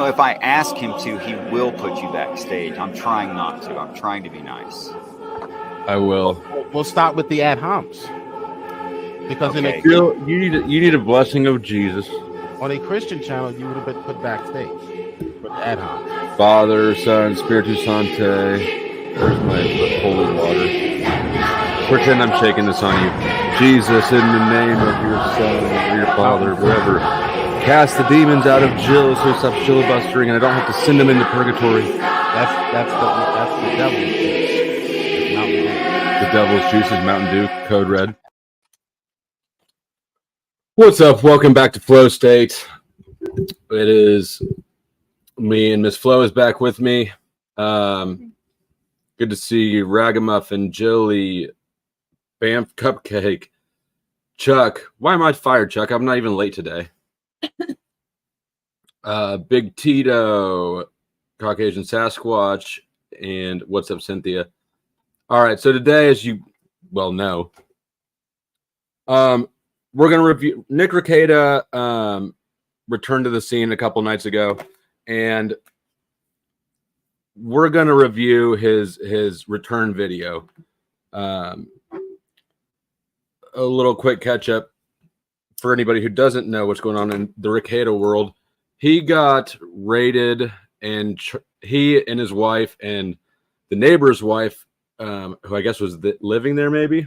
if I ask him to, he will put you backstage. I'm trying not to. I'm trying to be nice. I will. We'll start with the ad homs. Because Okay. You need a blessing of Jesus. on a Christian channel, you would have been put backstage for the ad homs. Father, Son, Spiritus Sancte. Where's my holy water? Pretend I'm shaking this on you. Jesus, in the name of your Son or your Father, whatever. Cast the demons out of Jill so he stops filibustering and I don't have to send him into purgatory. That's the devil's juice. It's Mountain Dew. The devil's juice is Mountain Dew, code red. What's up? Welcome back to Flow State. It is me and Miss Flo is back with me. Good to see you, Ragamuffin, Jilly, Bamf Cupcake, Chuck. Why am I fired, Chuck? I'm not even late today. Big Tito, Caucasian Sasquatch, and what's up, Cynthia? All right, so today, as you well know, we're going to review Nick Rekieta. Returned to the scene a couple nights ago, and we're going to review his return video. A little quick catch up for anybody who doesn't know what's going on in the Rekieta world. He got raided, and he and his wife and the neighbor's wife, who I guess was living there maybe,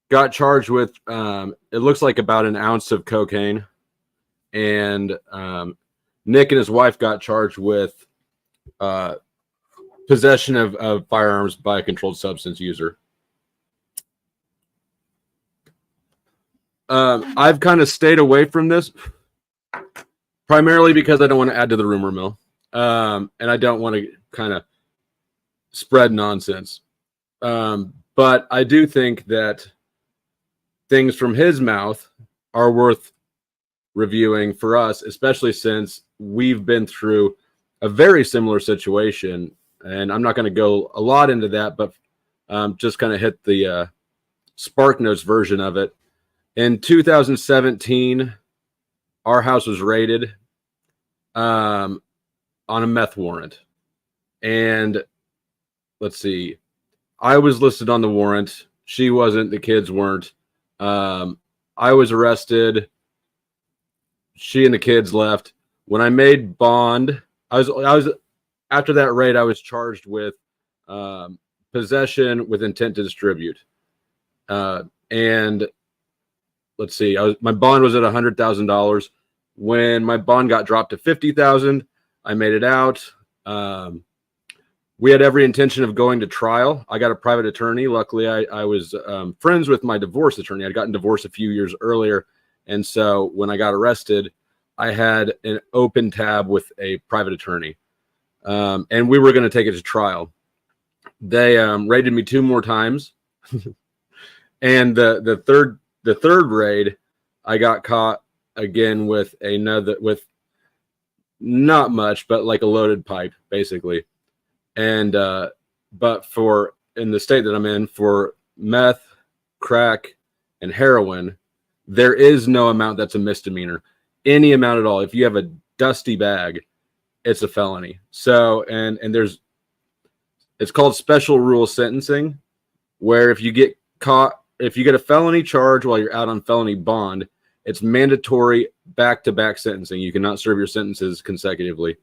got charged with, it looks like about an ounce of cocaine. And Nick and his wife got charged with possession of firearms by a controlled substance user. I've kind of stayed away from this, primarily because I don't want to add to the rumor mill. And I don't want to kind of spread nonsense. But I do think that things from his mouth are worth reviewing for us, especially since we've been through a very similar situation. And I'm not going to go a lot into that, but just kind of hit the Spark Notes version of it. In 2017, our house was raided on a meth warrant. And let's see, I was listed on the warrant. She wasn't. The kids weren't. I was arrested. She and the kids left. When I made bond, I was after that raid, I was charged with possession with intent to distribute. And let's see, my bond was at $100,000. When my bond got dropped to $50,000, I made it out. We had every intention of going to trial. I got a private attorney. Luckily, I was friends with my divorce attorney. I'd gotten divorced a few years earlier. And so when I got arrested, I had an open tab with a private attorney. And we were going to take it to trial. They raided me 2 more times. And the third raid, I got caught again with not much, but like a loaded pipe, basically. And but in the state that I'm in, for meth, crack, and heroin, there is no amount that's a misdemeanor. Any amount at all. If you have a dusty bag, it's a felony. So and it's called special rule sentencing, where if you get caught, if you get a felony charge while you're out on felony bond, it's mandatory back-to-back sentencing. You cannot serve your sentences consecutively.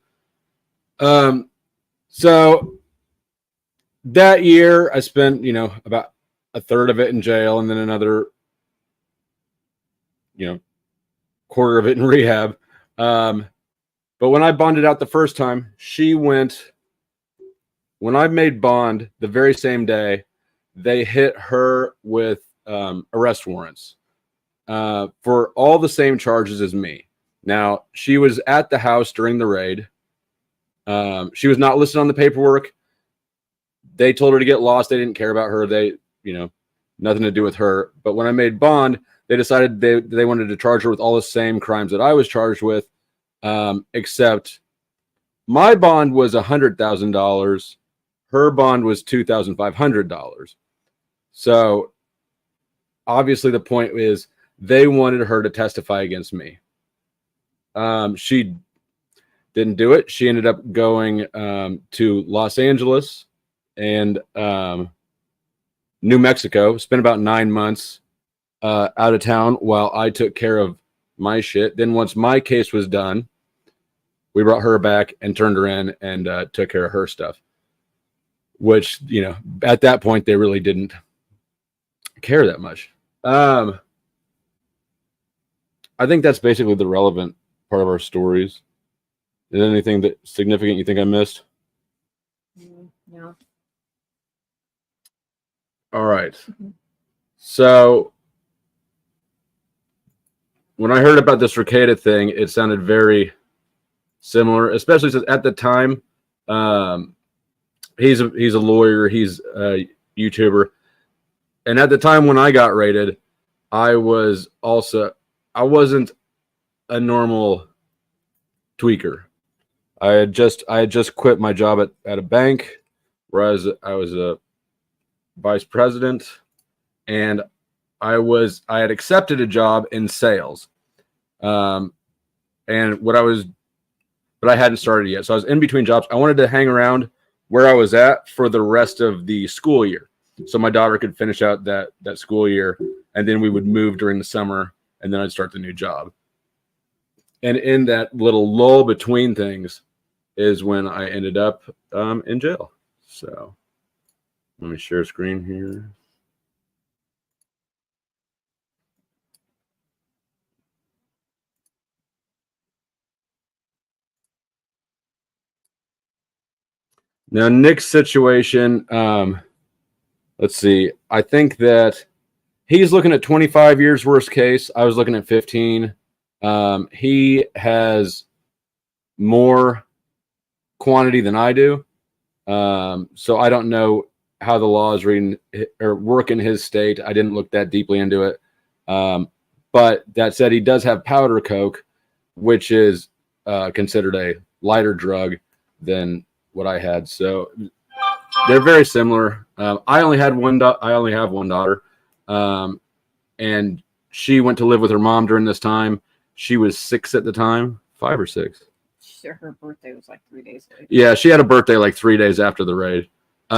So that year I spent, about a third of it in jail and then another, quarter of it in rehab. But when I bonded out the first time, when I made bond the very same day, they hit her with arrest warrants for all the same charges as me. Now, she was at the house during the raid. She was not listed on the paperwork. They told her to get lost. They didn't care about her. They, nothing to do with her. But when I made bond, they decided they wanted to charge her with all the same crimes that I was charged with, except my bond was $100,000. Her bond was $2,500. So obviously the point is they wanted her to testify against me. didn't do it. She ended up going to Los Angeles and New Mexico, spent about 9 months out of town while I took care of my shit. Then once my case was done, we brought her back and turned her in and took care of her stuff, which, you know, at that point, they really didn't care that much. I think that's basically the relevant part of our stories. Is there anything that significant you think I missed? No. All right. So when I heard about this Rekieta thing, it sounded very similar, especially since at the time, he's a lawyer, he's a YouTuber, and at the time when I got raided, I wasn't a normal tweaker. I had just quit my job at a bank where I was a vice president, and I had accepted a job in sales, and but I hadn't started yet, so I was in between jobs. I wanted to hang around where I was at for the rest of the school year, so my daughter could finish out that school year, and then we would move during the summer, and then I'd start the new job. And in that little lull between things is when I ended up in jail. So let me share screen here. Now, Nick's situation, let's see. I think that he's looking at 25 years worst case. I was looking at 15. He has more quantity than I do. So I don't know how the law is reading or work in his state. I didn't look that deeply into it. But that said, he does have powder coke, which is considered a lighter drug than what I had. So they're very similar. I only have one daughter, and she went to live with her mom during this time. She was 6 at the time, 5 or 6. Her birthday was like 3 days later. Yeah, she had a birthday like 3 days after the raid. She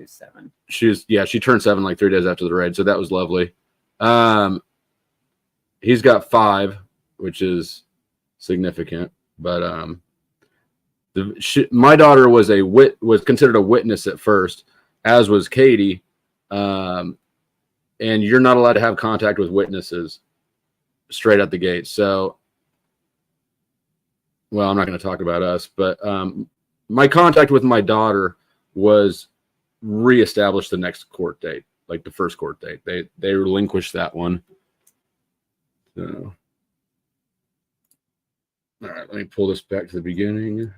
was 7. She turned 7 like 3 days after the raid, so that was lovely. He's got 5, which is significant, but my daughter was considered a witness at first, as was Katie, and you're not allowed to have contact with witnesses straight out the gate. So, well, I'm not going to talk about us, but my contact with my daughter was reestablished the next court date, like the first court date. They relinquished that one. So, all right, let me pull this back to the beginning.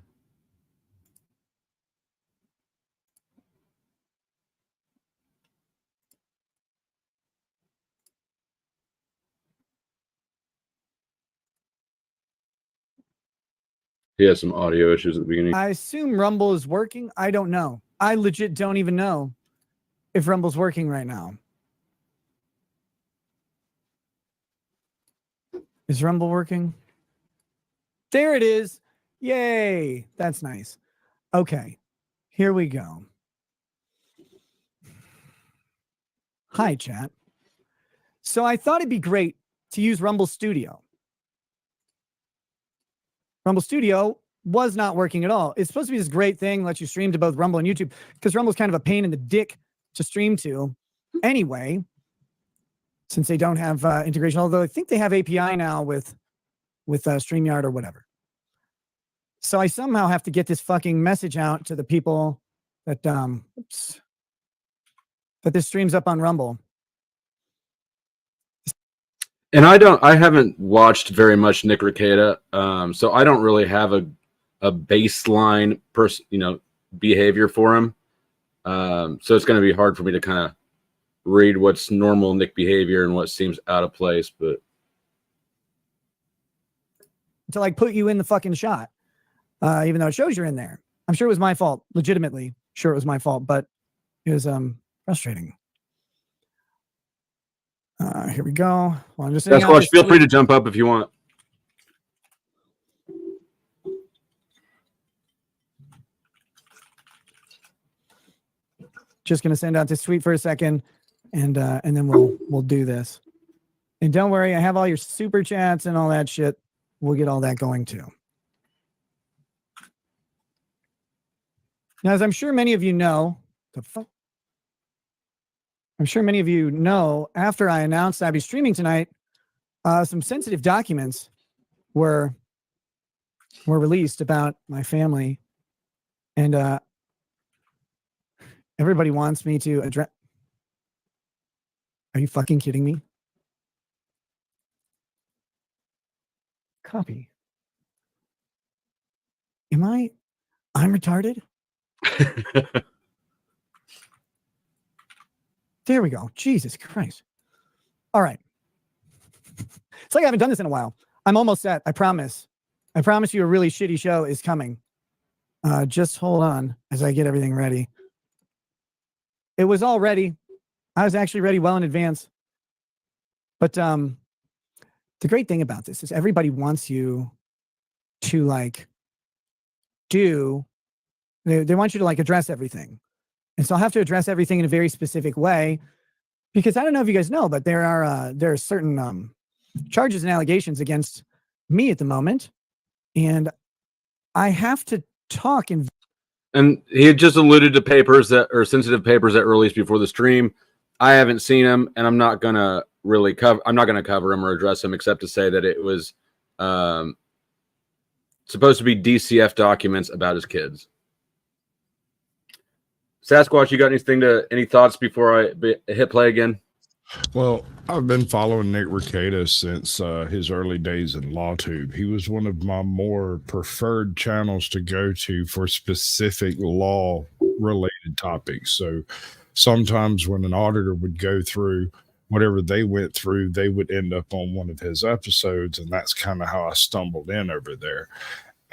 He has some audio issues at the beginning. I assume Rumble is working. I don't know. I legit don't even know if Rumble's working right now. Is Rumble working? There it is. Yay. That's nice. Okay. Here we go. Hi, chat. So I thought it'd be great to use Rumble Studio. Rumble Studio was not working at all. It's supposed to be this great thing, lets you stream to both Rumble and YouTube, because Rumble's kind of a pain in the dick to stream to anyway, since they don't have integration, although I think they have API now with StreamYard or whatever. So I somehow have to get this fucking message out to the people that that this streams up on Rumble. And I haven't watched very much Nick Rekieta, so I don't really have a baseline behavior for him. So it's going to be hard for me to kind of read what's normal Nick behavior and what seems out of place. But to like put you in the fucking shot, even though it shows you're in there. I'm sure it was my fault. Legitimately, sure it was my fault, but it was frustrating. Here we go. Well, I'm just Sasquatch, feel free to jump up if you want. just gonna send out this tweet for a second, and then we'll do this. And don't worry, I have all your super chats and all that shit. We'll get all that going too. Now, as I'm sure many of you know, I'm sure many of you know, after I announced I'd be streaming tonight, some sensitive documents were released about my family, and everybody wants me to address. Are you fucking kidding me? Copy. I'm retarded? There we go. Jesus Christ. All right. It's like I haven't done this in a while. I'm almost set. I promise. I promise you a really shitty show is coming. Just hold on as I get everything ready. It was all ready. I was actually ready well in advance. But the great thing about this is everybody wants you to they want you to address everything. And so I'll have to address everything in a very specific way, because I don't know if you guys know, but there are certain charges and allegations against me at the moment, and I have to talk in. And he had just alluded to papers that are sensitive papers that were released before the stream. I haven't seen them, and I'm not gonna really cover. I'm not gonna cover them or address them, except to say that it was supposed to be DCF documents about his kids. Sasquatch, you got any thoughts before I hit play again? Well, I've been following Nick Rekieta since his early days in LawTube. He was one of my more preferred channels to go to for specific law-related topics. So sometimes when an auditor would go through whatever they went through, they would end up on one of his episodes, and that's kind of how I stumbled in over there.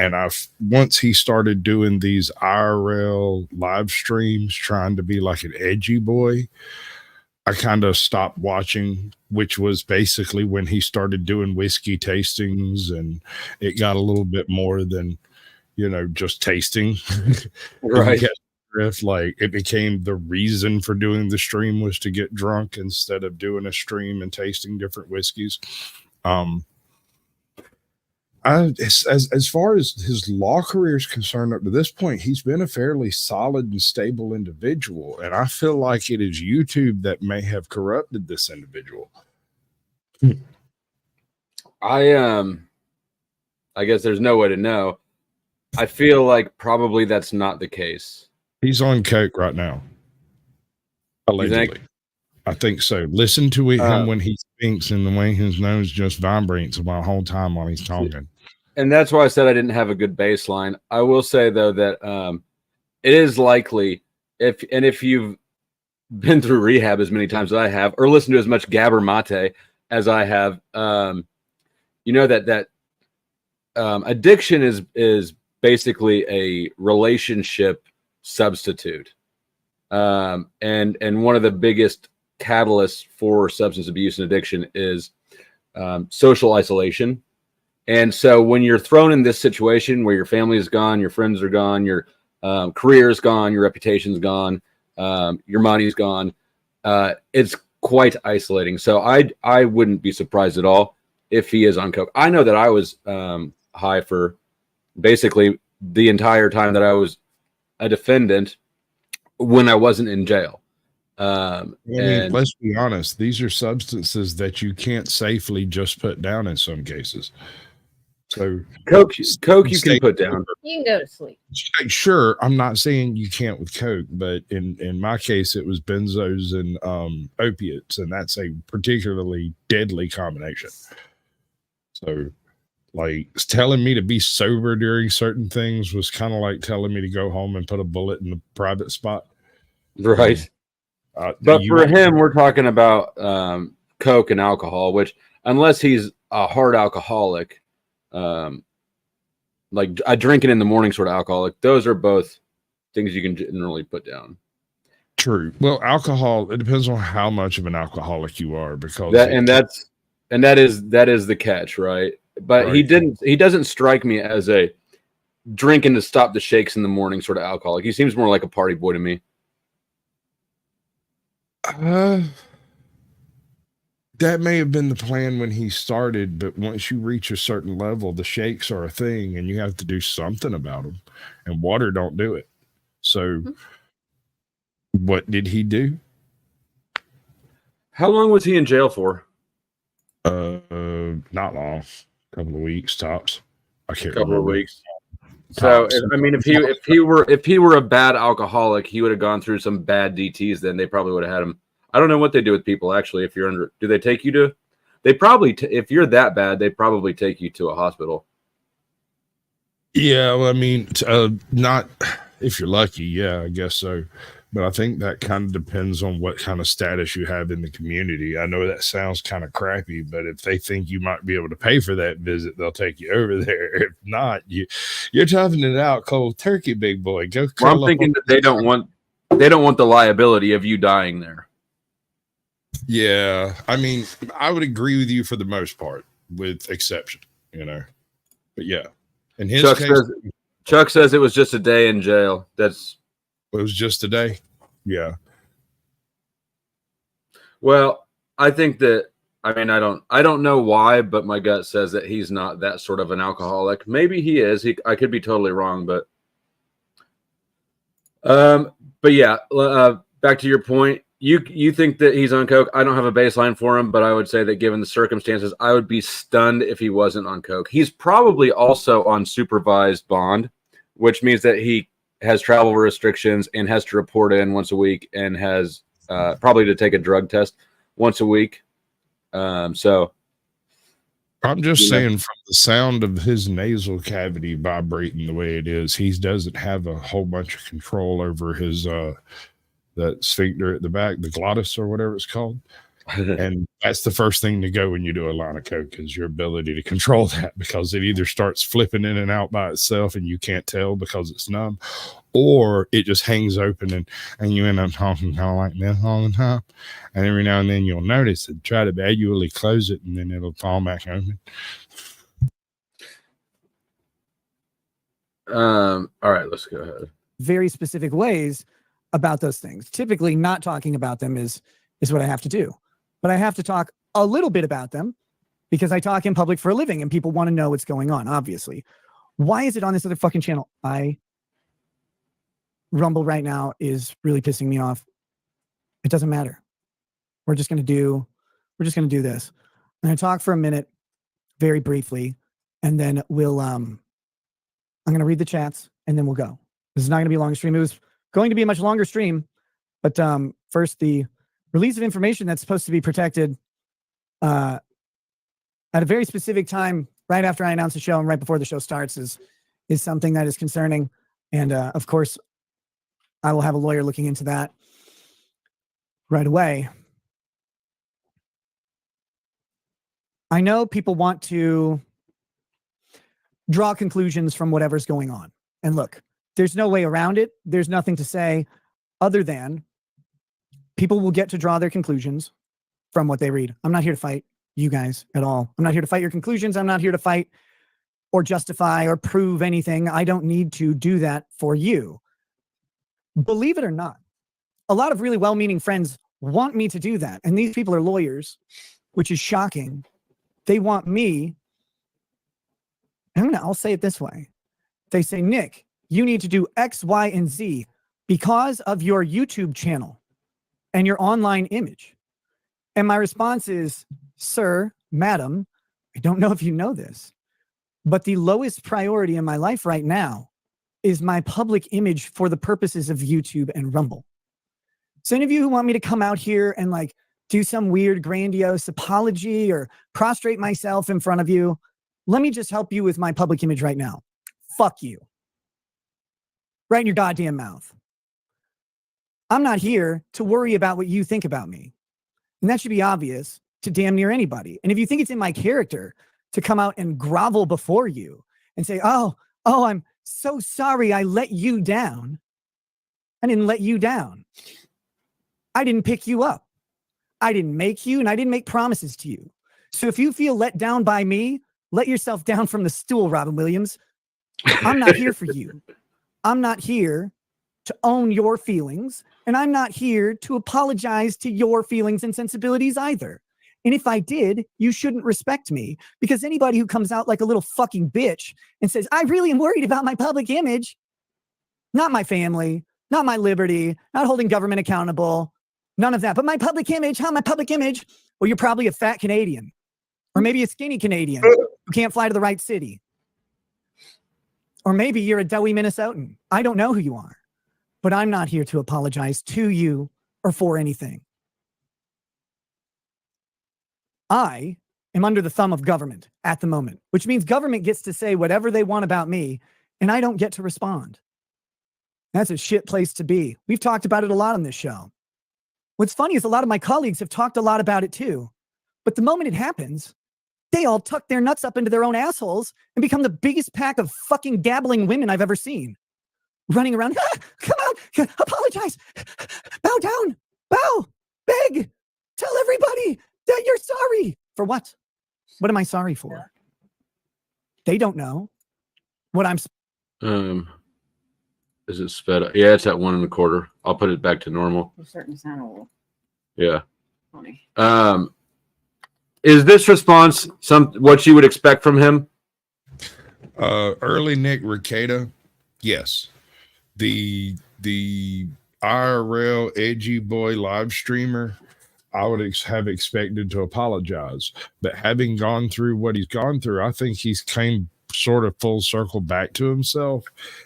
And once he started doing these IRL live streams, trying to be like an edgy boy, I kind of stopped watching, which was basically when he started doing whiskey tastings, and it got a little bit more than, just tasting. Right. Like it became the reason for doing the stream was to get drunk instead of doing a stream and tasting different whiskeys. As far as his law career is concerned, up to this point, he's been a fairly solid and stable individual, and I feel like it is YouTube that may have corrupted this individual. I guess there's no way to know. I feel like probably that's not the case. He's on coke right now, allegedly. I think so. Listen to him when he speaks, and the way his nose just vibrates the whole time while he's talking. And that's why I said I didn't have a good baseline. I will say though that it is likely if you've been through rehab as many times as I have, or listened to as much Gabber Mate as I have, you know that addiction is basically a relationship substitute, and one of the biggest catalysts for substance abuse and addiction is social isolation. And so when you're thrown in this situation where your family is gone, your friends are gone, your career is gone, your reputation's gone, your money's gone, it's quite isolating. So I wouldn't be surprised at all if he is on coke. I know that I was high for basically the entire time that I was a defendant when I wasn't in jail. And let's be honest, these are substances that you can't safely just put down in some cases. So coke you can put down. You can go to sleep. Sure, I'm not saying you can't with coke, but in my case, it was benzos and opiates, and that's a particularly deadly combination. So, like, telling me to be sober during certain things was kind of like telling me to go home and put a bullet in the private spot. Right. But for him, we're talking about coke and alcohol, which unless he's a hard alcoholic, like a drinking in the morning sort of alcoholic, those are both things you can generally put down. True. Well, alcohol, it depends on how much of an alcoholic you are, because that is the catch, right? But right. He doesn't strike me as a drinking to stop the shakes in the morning sort of alcoholic. He seems more like a party boy to me. That may have been the plan when he started, but once you reach a certain level, the shakes are a thing, and you have to do something about them. And water don't do it. So, what did he do? How long was he in jail for? Not long, a couple of weeks tops. I can't Couple remember. of weeks. So, Tops. if he were a bad alcoholic, he would have gone through some bad DTs. Then they probably would have had him. I don't know what they do with people actually. If you're under, do they take you to? They probably, if you're that bad, they probably take you to a hospital. Yeah, well, I mean, not if you're lucky. Yeah, I guess so. But I think that kind of depends on what kind of status you have in the community. I know that sounds kind of crappy, but if they think you might be able to pay for that visit, they'll take you over there. If not, you're toughing it out cold turkey, big boy. Go. Well, I'm thinking that they don't want the liability of you dying there. Yeah, I mean, I would agree with you for the most part, with exception, But yeah, in his case, Chuck says it was just a day in jail. It was just a day. Yeah. Well, I think that, I mean, I don't know why, but my gut says that he's not that sort of an alcoholic. Maybe he is. I could be totally wrong, but yeah. Back to your point. You think that he's on coke. I don't have a baseline for him, but I would say that given the circumstances, I would be stunned if he wasn't on coke. He's probably also on supervised bond, which means that he has travel restrictions and has to report in once a week and has probably to take a drug test once a week. So I'm just saying, from the sound of his nasal cavity vibrating the way it is, he doesn't have a whole bunch of control over his that sphincter at the back, the glottis or whatever it's called. And that's the first thing to go when you do a line of coke, is your ability to control that, because it either starts flipping in and out by itself and you can't tell because it's numb, or it just hangs open and you end up talking kind of like this all the time. And every now and then you'll notice and try to manually close it, and then it'll fall back open. All right, let's go ahead. Very specific ways about those things. Typically not talking about them is what I have to do. But I have to talk a little bit about them because I talk in public for a living and people want to know what's going on, obviously. Why is it on this other fucking channel? Rumble right now is really pissing me off. It doesn't matter. We're just going to do this. I'm going to talk for a minute, very briefly, and then I'm going to read the chats and then we'll go. This is not going to be a long stream. It was going to be a much longer stream, but first, the release of information that's supposed to be protected at a very specific time, right after I announce the show and right before the show starts, is something that is concerning. And of course, I will have a lawyer looking into that right away. I know people want to draw conclusions from whatever's going on. And look, there's no way around it. There's nothing to say other than people will get to draw their conclusions from what they read. I'm not here to fight you guys at all. I'm not here to fight your conclusions. I'm not here to fight or justify or prove anything. I don't need to do that for you. Believe it or not, a lot of really well-meaning friends want me to do that. And these people are lawyers, which is shocking. They want me. I'll say it this way. They say, Nick, you need to do X, Y, and Z because of your YouTube channel and your online image. And my response is, sir, madam, I don't know if you know this, but the lowest priority in my life right now is my public image for the purposes of YouTube and Rumble. So any of you who want me to come out here and like do some weird grandiose apology or prostrate myself in front of you, let me just help you with my public image right now. Fuck you. Right in your goddamn mouth. I'm not here to worry about what you think about me. And that should be obvious to damn near anybody. And if you think it's in my character to come out and grovel before you and say, oh, I'm so sorry I let you down. I didn't let you down. I didn't pick you up. I didn't make you, and I didn't make promises to you. So if you feel let down by me, let yourself down from the stool, Robin Williams. I'm not here for you. I'm not here to own your feelings, and I'm not here to apologize to your feelings and sensibilities either. And if I did, you shouldn't respect me, because anybody who comes out like a little fucking bitch and says, I really am worried about my public image, not my family, not my liberty, not holding government accountable, none of that, but my public image, my public image? Well, you're probably a fat Canadian, or maybe a skinny Canadian who can't fly to the right city. Or maybe you're a doughy Minnesotan. I don't know who you are, but I'm not here to apologize to you or for anything. I am under the thumb of government at the moment, which means government gets to say whatever they want about me, and I don't get to respond. That's a shit place to be. We've talked about it a lot on this show. What's funny is a lot of my colleagues have talked a lot about it too, but the moment it happens, they all tuck their nuts up into their own assholes and become the biggest pack of fucking gabbling women I've ever seen. Running around, come out, apologize, bow down, bow, beg, tell everybody that you're sorry. For what? What am I sorry for? They don't know what I'm. Is it sped up? Yeah, it's at 1.25. I'll put it back to normal. You're starting to sound a little Yeah. funny. Is this response what you would expect from him? Early Nick Rekieta, yes. The IRL edgy boy live streamer, I would have expected to apologize, but having gone through what he's gone through, I think he's came sort of full circle back to himself,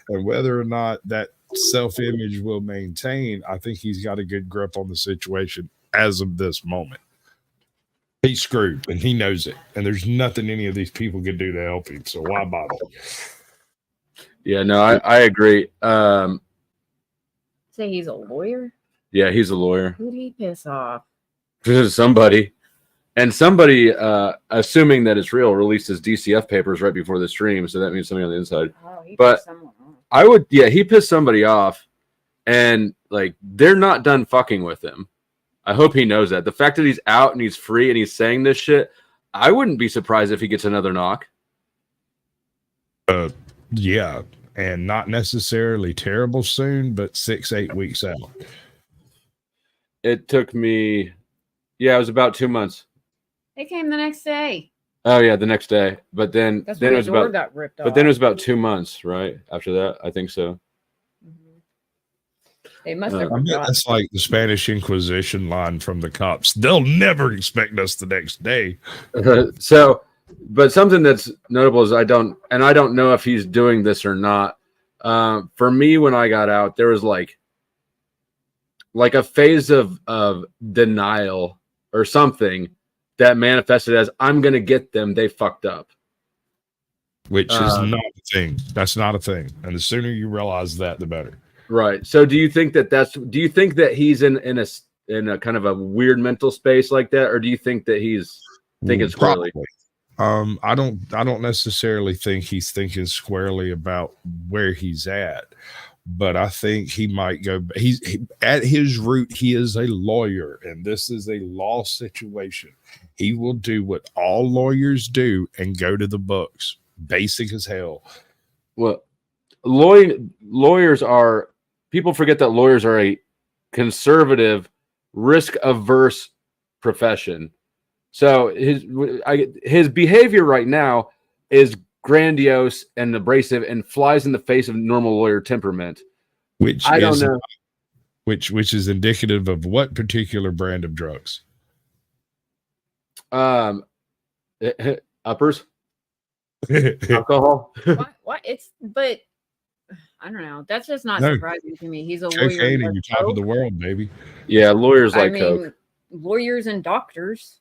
and whether or not that self-image will maintain, I think he's got a good grip on the situation as of this moment. He's screwed and he knows it, and there's nothing any of these people could do to help him, so why bother? Yeah, no, I agree. Say he's a lawyer? Yeah, he's a lawyer. Who'd he piss off? Somebody. And somebody, assuming that it's real, released his DCF papers right before the stream, so that means somebody on the inside. Oh, he But pissed someone off. He pissed somebody off, and like they're not done fucking with him. I hope he knows that. The fact that he's out and he's free and he's saying this shit, I wouldn't be surprised if he gets another knock. Yeah, and not necessarily terrible soon, but 6-8 weeks out. It took me, it was about 2 months. They came the next day. Oh yeah, the next day. But then That's it when was the door about got ripped off. But then it was about 2 months, right? After that, I think so. Mhm. They must have I bet forgot. that's like the Spanish Inquisition line from the cops. They'll never expect us the next day. But something that's notable is I don't know if he's doing this or not. For me, when I got out, there was like a phase of denial or something that manifested as I'm going to get them. They fucked up. Which is not a thing. That's not a thing. And the sooner you realize that, the better. Right. So do you think that he's in a kind of a weird mental space like that? Or do you think that he's thinking squarely? Probably. I don't necessarily think he's thinking squarely about where he's at, but I think he might go. At his root, he is a lawyer, and this is a law situation. He will do what all lawyers do and go to the books. Basic as hell. Well, lawyers are. People forget that lawyers are a conservative, risk-averse profession. So his behavior right now is grandiose and abrasive and flies in the face of normal lawyer temperament. Which I don't know. Which is indicative of what particular brand of drugs? Uppers, alcohol. What? But I don't know. That's just not No. surprising to me. He's a lawyer. Cocaine and with you're top of the coke. world, baby. Yeah, lawyers I like mean, coke. lawyers and doctors.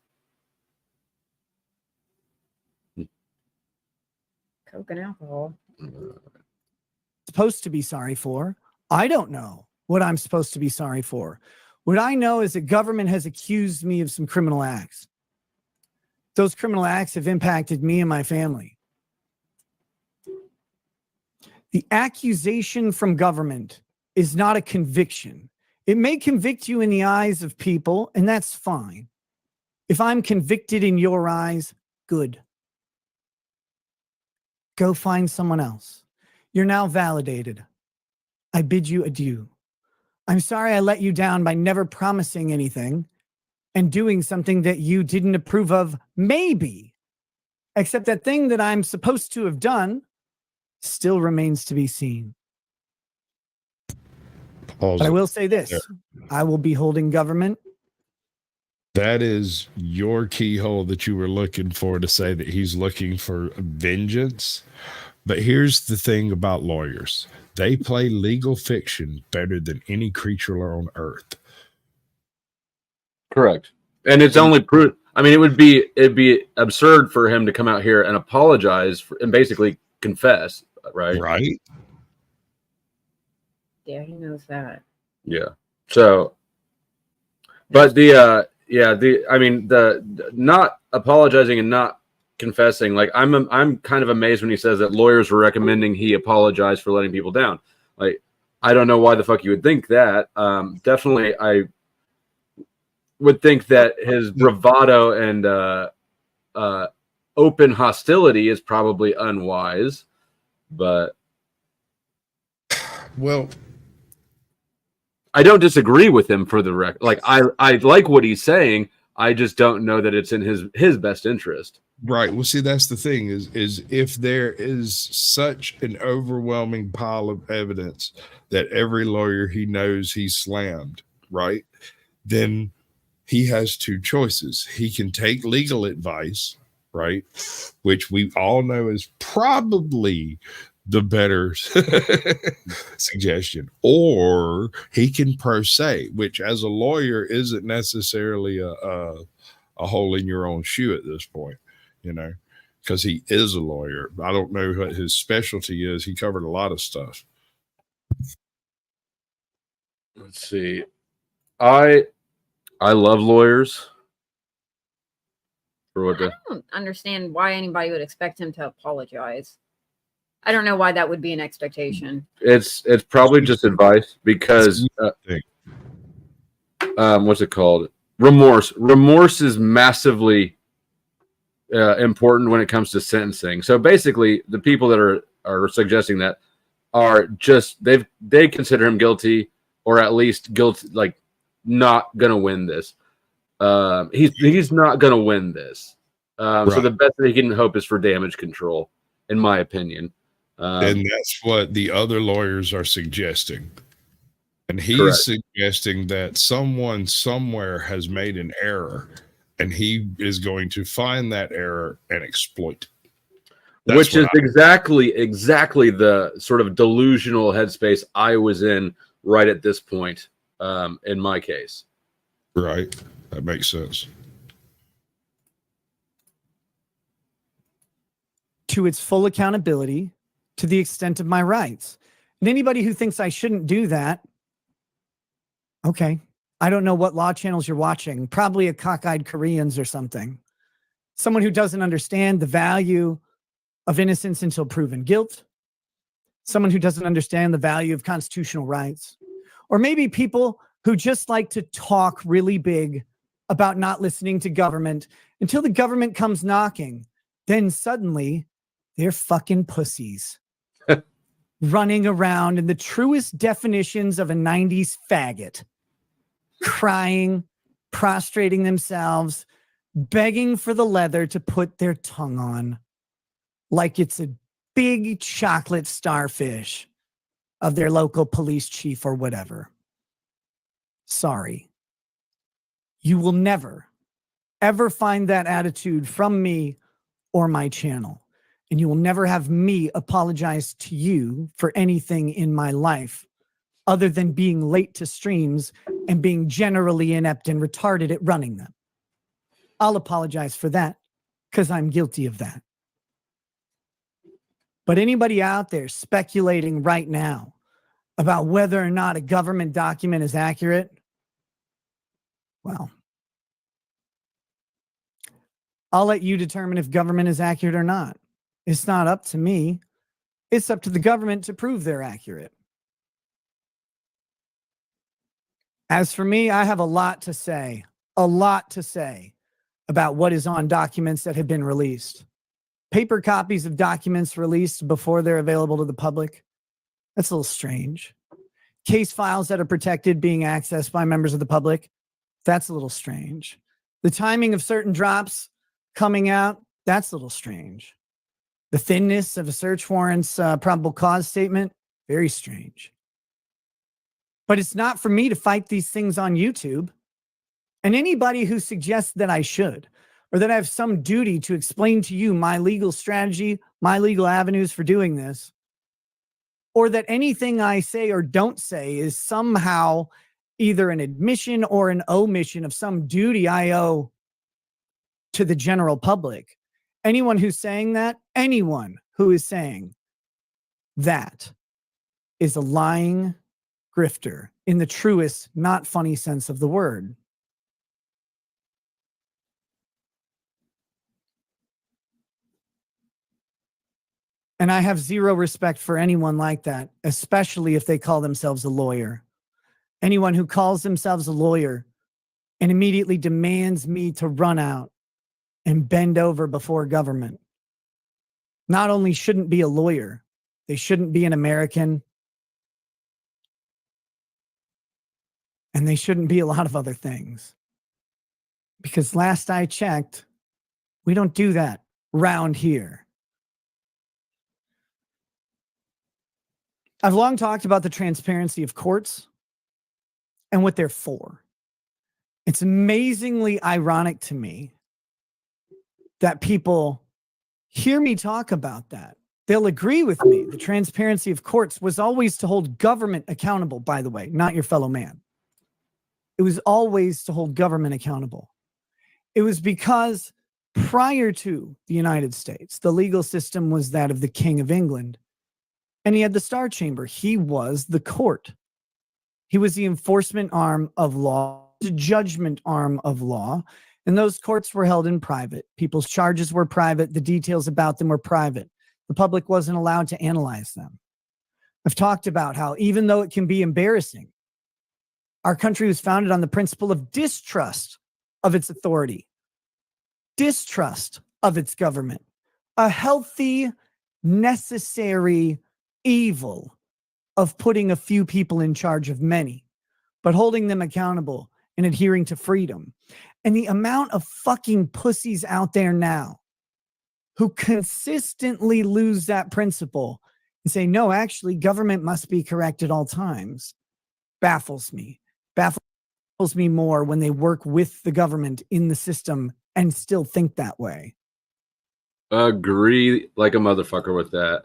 Coke and alcohol. Supposed to be sorry for. I don't know what I'm supposed to be sorry for. What I know is that government has accused me of some criminal acts. Those criminal acts have impacted me and my family. The accusation from government is not a conviction. It may convict you in the eyes of people, and that's fine. If I'm convicted in your eyes, good. Go find someone else. You're now validated. I bid you adieu. I'm sorry I let you down by never promising anything and doing something that you didn't approve of, maybe. Except that thing that I'm supposed to have done still remains to be seen. Pause But I it. will say this. Yeah. I will be holding government. That is your keyhole that you were looking for to say that he's looking for vengeance. But here's the thing about lawyers. They play legal fiction better than any creature on earth. Correct. And it's only proof. I mean, it'd be absurd for him to come out here and apologize and basically confess, right? Right? Yeah, he knows that. Yeah. So, but the not apologizing and not confessing, like I'm kind of amazed when he says that lawyers were recommending he apologize for letting people down. Like, I don't know why the fuck you would think that. Definitely, I would think that his bravado and open hostility is probably unwise, but Well, I don't disagree with him for the record. Like, I like what he's saying. I just don't know that it's in his best interest. right. Well, see, that's the thing is if there is such an overwhelming pile of evidence that every lawyer he knows he's slammed, right? Then he has two choices. He can take legal advice, right? Which we all know is probably the better suggestion, or he can pro se, which as a lawyer isn't necessarily a hole in your own shoe at this point, you know, because he is a lawyer. I don't know what his specialty is. He covered a lot of stuff. Let's see. I love lawyers. For what I don't understand why anybody would expect him to apologize. I don't know why that would be an expectation. it's probably just advice because what's it called? Remorse is massively important when it comes to sentencing. So basically, the people that are suggesting that are just they consider him guilty, or at least guilty, like not gonna win this. He's not gonna win this. So the best that he can hope is for damage control, in my opinion. And that's what the other lawyers are suggesting. And he's Correct. suggesting that someone somewhere has made an error, and he is going to find that error and exploit it. Which is exactly the sort of delusional headspace I was in right at this point in my case. Right. That makes sense. To its full accountability, to the extent of my rights. And anybody who thinks I shouldn't do that, okay, I don't know what law channels you're watching, probably a cockeyed Koreans or something. Someone who doesn't understand the value of innocence until proven guilt. Someone who doesn't understand the value of constitutional rights. Or maybe people who just like to talk really big about not listening to government until the government comes knocking. Then suddenly they're fucking pussies. Running around in the truest definitions of a 90s faggot. Crying, prostrating themselves, begging for the leather to put their tongue on. Like it's a big chocolate starfish of their local police chief or whatever. Sorry. You will never, ever find that attitude from me or my channel. And you will never have me apologize to you for anything in my life other than being late to streams and being generally inept and retarded at running them. I'll apologize for that because I'm guilty of that. But anybody out there speculating right now about whether or not a government document is accurate, well, I'll let you determine if government is accurate or not. It's not up to me. It's up to the government to prove they're accurate. As for me, I have a lot to say about what is on documents that have been released. Paper copies of documents released before they're available to the public. That's a little strange. case files that are protected being accessed by members of the public. That's a little strange. The timing of certain drops coming out, that's a little strange. The thinness of a search warrant's probable cause statement, very strange. But it's not for me to fight these things on YouTube. And anybody who suggests that I should, or that I have some duty to explain to you my legal strategy, my legal avenues for doing this, or that anything I say or don't say is somehow either an admission or an omission of some duty I owe to the general public. Anyone who's saying that, anyone who is saying that is a lying grifter in the truest, not funny sense of the word. And I have zero respect for anyone like that, especially if they call themselves a lawyer. Anyone who calls themselves a lawyer and immediately demands me to run out and bend over before government not only shouldn't be a lawyer, they shouldn't be an American, and they shouldn't be a lot of other things. Because last I checked, we don't do that round here. I've long talked about the transparency of courts and what they're for. It's amazingly ironic to me that people hear me talk about that. They'll agree with me. The transparency of courts was always to hold government accountable, by the way, not your fellow man. It was always to hold government accountable. It was because prior to the United States, the legal system was that of the King of England. And he had the Star Chamber. He was the court. He was the enforcement arm of law, the judgment arm of law. And those courts were held in private. People's charges were private. The details about them were private. The public wasn't allowed to analyze them. I've talked about how even though it can be embarrassing, our country was founded on the principle of distrust of its authority, distrust of its government, a healthy, necessary evil of putting a few people in charge of many, but holding them accountable and adhering to freedom. And the amount of fucking pussies out there now who consistently lose that principle and say, no, actually, government must be correct at all times, baffles me. Baffles me more when they work with the government in the system and still think that way. Agree like a motherfucker with that.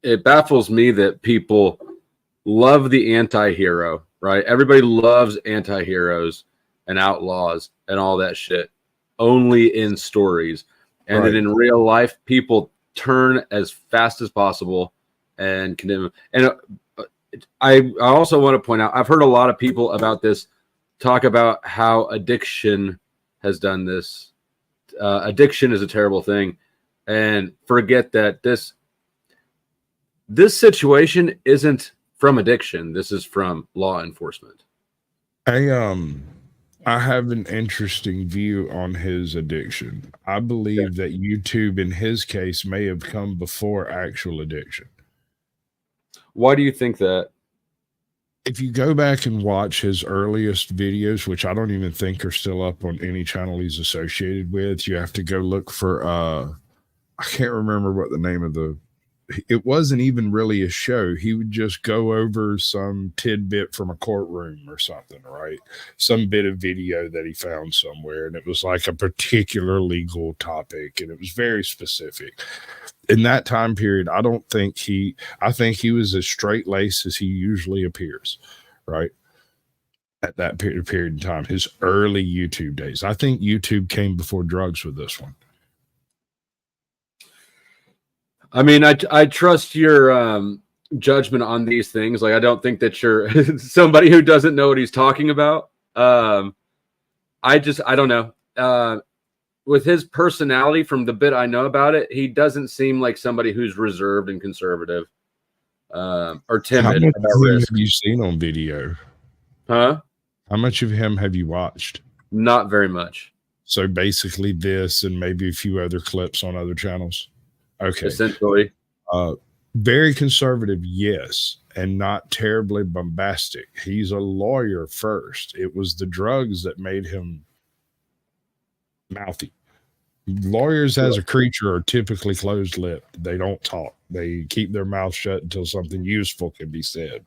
It baffles me that people love the anti-hero, right? Everybody loves anti-heroes and outlaws and all that shit only in stories. And then in real life, people turn as fast as possible and condemn them. And I also want to point out, I've heard a lot of people about this talk about how addiction has done this. Addiction is a terrible thing. And forget that this situation isn't from addiction. This is from law enforcement. I have an interesting view on his addiction. I believe that YouTube, in his case, may have come before actual addiction. Why do you think that? If you go back and watch his earliest videos, which I don't even think are still up on any channel he's associated with, you have to go look for, I can't remember what the name of it wasn't even really a show. He would just go over some tidbit from a courtroom or something, right? Some bit of video that he found somewhere. And it was like a particular legal topic. And it was very specific. In that time period, I think he was as straight-laced as he usually appears, right? At that period in time, his early YouTube days. I think YouTube came before drugs with this one. I mean, I trust your judgment on these things. Like, I don't think that you're somebody who doesn't know what he's talking about. I don't know. With his personality, from the bit I know about it, he doesn't seem like somebody who's reserved and conservative or timid. How much of him have you seen on video? Huh? How much of him have you watched? Not very much. So basically this and maybe a few other clips on other channels. Okay. Essentially. Very conservative, yes, and not terribly bombastic. He's a lawyer first. It was the drugs that made him mouthy. Lawyers as a creature are typically closed-lipped. They don't talk. They keep their mouth shut until something useful can be said.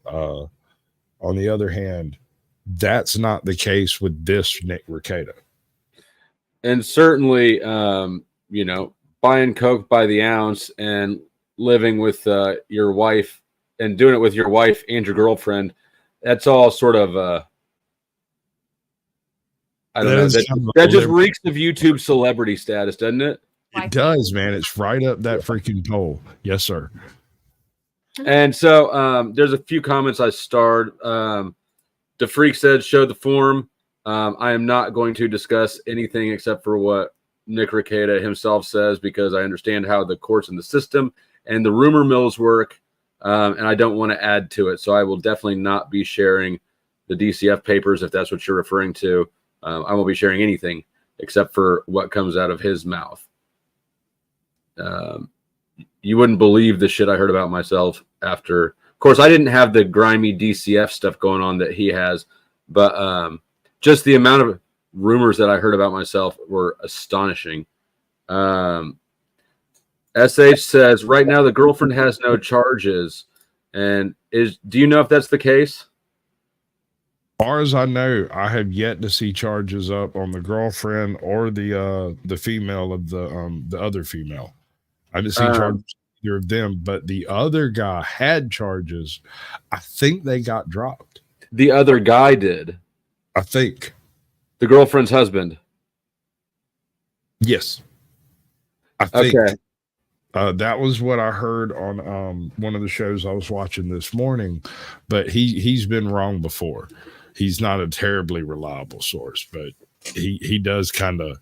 On the other hand, that's not the case with this Nick Rekieta. And certainly, you know, buying coke by the ounce and living with your wife and doing it with your wife and your girlfriend, that's all sort of I don't know. That just reeks of YouTube celebrity status, doesn't it? It does, man. It's right up that freaking pole. Yes, sir. And so there's a few comments I starred. The Freak said, show the form. I am not going to discuss anything except for what Nick Rekieta himself says, because I understand how the courts and the system and the rumor mills work, and I don't want to add to it. So I will definitely not be sharing the DCF papers, if that's what you're referring to. I won't be sharing anything except for what comes out of his mouth. You wouldn't believe the shit I heard about myself after. Of course, I didn't have the grimy DCF stuff going on that he has, but just the amount of rumors that I heard about myself were astonishing. SH says, right now the girlfriend has no charges. And do you know if that's the case? As far as I know, I have yet to see charges up on the girlfriend or the female of the other female. I didn't see charges either of them, but the other guy had charges. I think they got dropped. The other guy did. I think. The girlfriend's husband. Yes. I think. Okay. That was what I heard on one of the shows I was watching this morning, but he's been wrong before. He's not a terribly reliable source, but he does kind of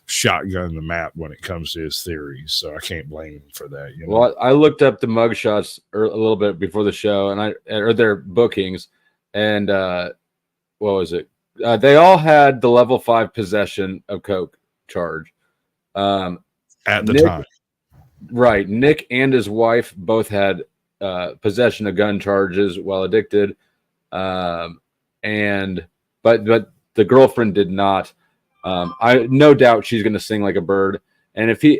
shotgun the map when it comes to his theories. So I can't blame him for that. You know? Well, I looked up the mugshots a little bit before the show, or their bookings, and what was it? They all had the level 5 possession of coke charge. At the Nick, time. Right. Nick and his wife both had possession of gun charges while addicted. But the girlfriend did not. I no doubt she's going to sing like a bird. And if he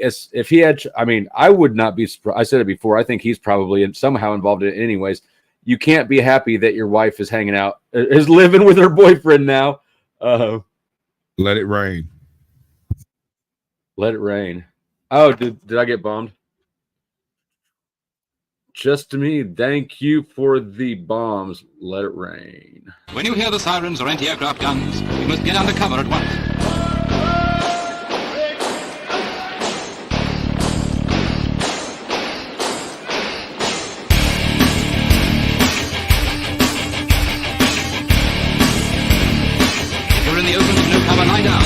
had, I mean, I would not be surprised. I said it before. I think he's probably somehow involved in it anyways. You can't be happy that your wife is hanging out, is living with her boyfriend now. Let it rain. Let it rain. Oh, did I get bombed? Just to me, thank you for the bombs. Let it rain. When you hear the sirens or anti-aircraft guns, you must get under cover at once. If you're in the open with no cover, lie down.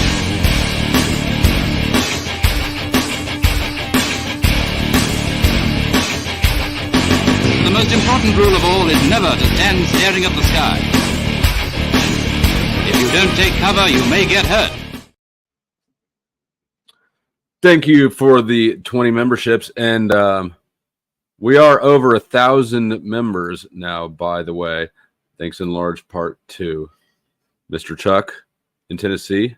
The most important rule of all is never to stand staring at the sky. If you don't take cover, you may get hurt. Thank you for the 20 memberships. And we are over 1,000 members now, by the way. Thanks in large part to Mr. Chuck in Tennessee.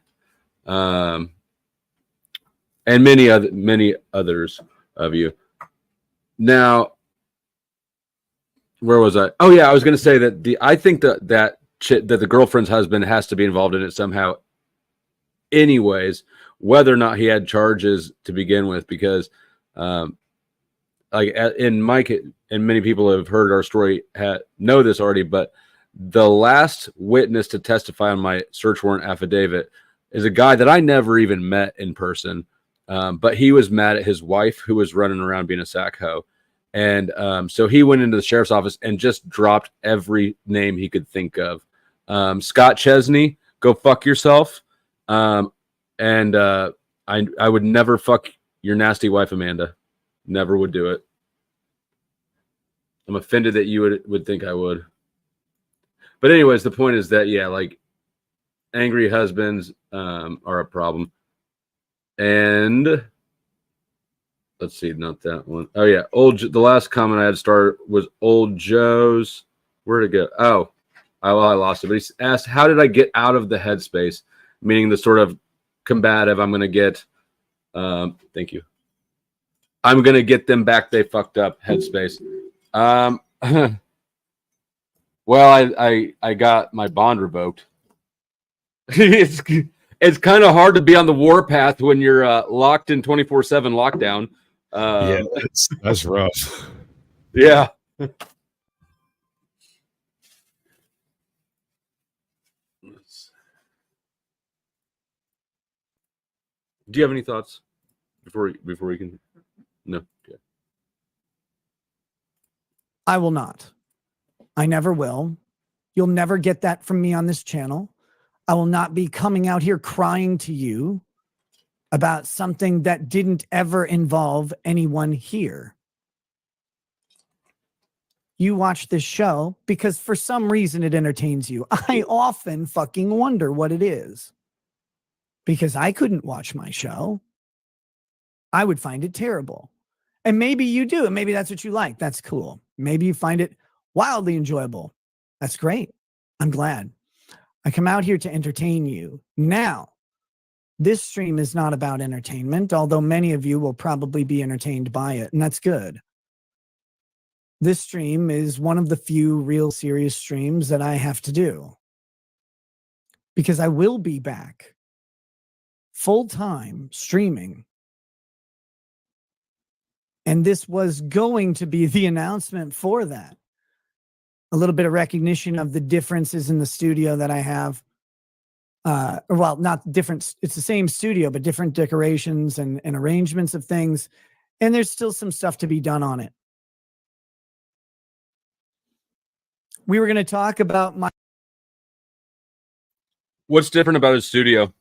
And many others of you. Now, where was I? Oh yeah, I was going to say that I think that the girlfriend's husband has to be involved in it somehow. Anyways, whether or not he had charges to begin with, because like in Mike and many people have heard our story know this already, but the last witness to testify on my search warrant affidavit is a guy that I never even met in person, but he was mad at his wife who was running around being a sack hoe. And so he went into the sheriff's office and just dropped every name he could think of. Scott Chesney, go fuck yourself. I would never fuck your nasty wife, Amanda. Never would do it. I'm offended that you would think I would. But anyways, the point is that, yeah, like angry husbands are a problem. And let's see, not that one. Oh yeah, the last comment I had started was Old Joe's. Where'd it go? Oh, I lost it. But he asked, "How did I get out of the headspace?" Meaning the sort of combative. I'm gonna get. Thank you. I'm gonna get them back. They fucked up headspace. Well, I got my bond revoked. It's kind of hard to be on the warpath when you're locked in 24/7 lockdown. Yeah, that's rough. Yeah. Do you have any thoughts before we can? No. Okay. I will not. I never will. You'll never get that from me on this channel. I will not be coming out here crying to you about something that didn't ever involve anyone here. You watch this show because for some reason it entertains you. I often fucking wonder what it is. Because I couldn't watch my show. I would find it terrible. And maybe you do, and maybe that's what you like. That's cool. Maybe you find it wildly enjoyable. That's great. I'm glad. I come out here to entertain you. Now, this stream is not about entertainment, although many of you will probably be entertained by it, and that's good. This stream is one of the few real serious streams that I have to do. Because I will be back full-time streaming. And this was going to be the announcement for that. A little bit of recognition of the differences in the studio that I have. Well, not different. It's the same studio, but different decorations and arrangements of things. And there's still some stuff to be done on it. We were going to talk about my... What's different about his studio?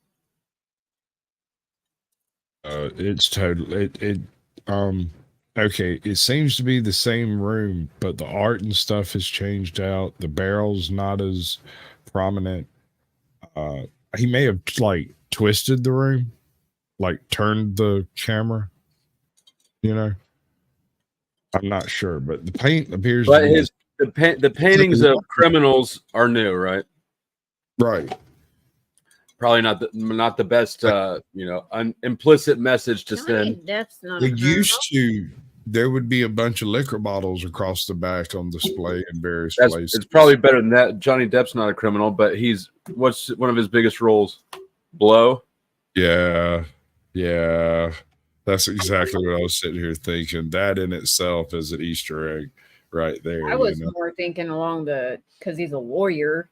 It's totally okay. It seems to be the same room, but the art and stuff has changed out. The barrel's not as prominent. He may have like twisted the room, like turned the camera. You know, I'm not sure, but the paint appears. But the paintings of criminals are new, right? Right. Probably not the best, implicit message to send. That's not. It used to. There would be a bunch of liquor bottles across the back on display in various places. It's probably better than that. Johnny Depp's not a criminal, but what's one of his biggest roles? Blow. Yeah. That's exactly what I was sitting here thinking. That in itself is an Easter egg right there. I was more thinking along because he's a lawyer.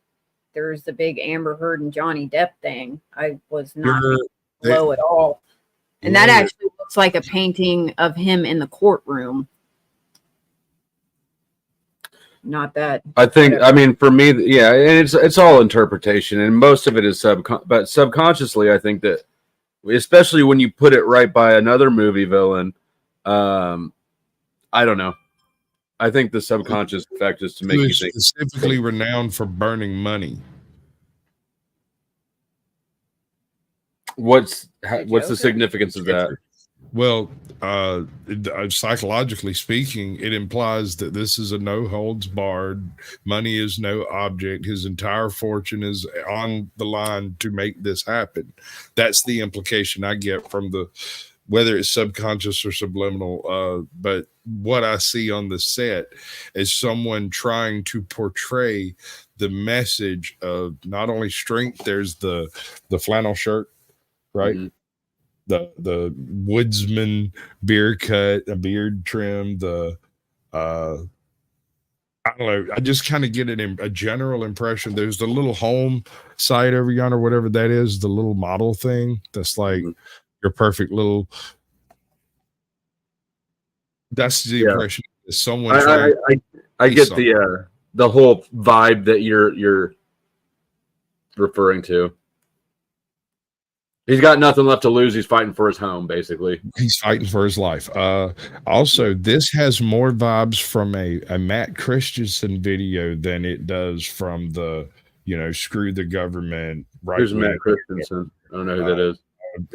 There's the big Amber Heard and Johnny Depp thing. I was not low at all. And that actually looks like a painting of him in the courtroom. Not that. I think, I mean, for me, yeah, and it's all interpretation, and most of it is but subconsciously, I think that, especially when you put it right by another movie villain, I don't know. I think the subconscious effect is to make you think. Specifically renowned for burning money. What's the significance of that? Well, psychologically speaking, it implies that this is a no holds barred. Money is no object. His entire fortune is on the line to make this happen. That's the implication I get from whether it's subconscious or subliminal. But what I see on the set is someone trying to portray the message of not only strength. There's the flannel shirt, right? Mm-hmm. The woodsman beard cut, a beard trim, I don't know. I just kind of get a general impression. There's the little home site over yonder, whatever that is, the little model thing. That's like your perfect little. That's the impression. Someone. I get the whole vibe that you're referring to. He's got nothing left to lose. He's fighting for his home, basically. He's fighting for his life. Also, this has more vibes from a Matt Christensen video than it does from the, screw the government. Who's Matt Christensen? I don't know who that is.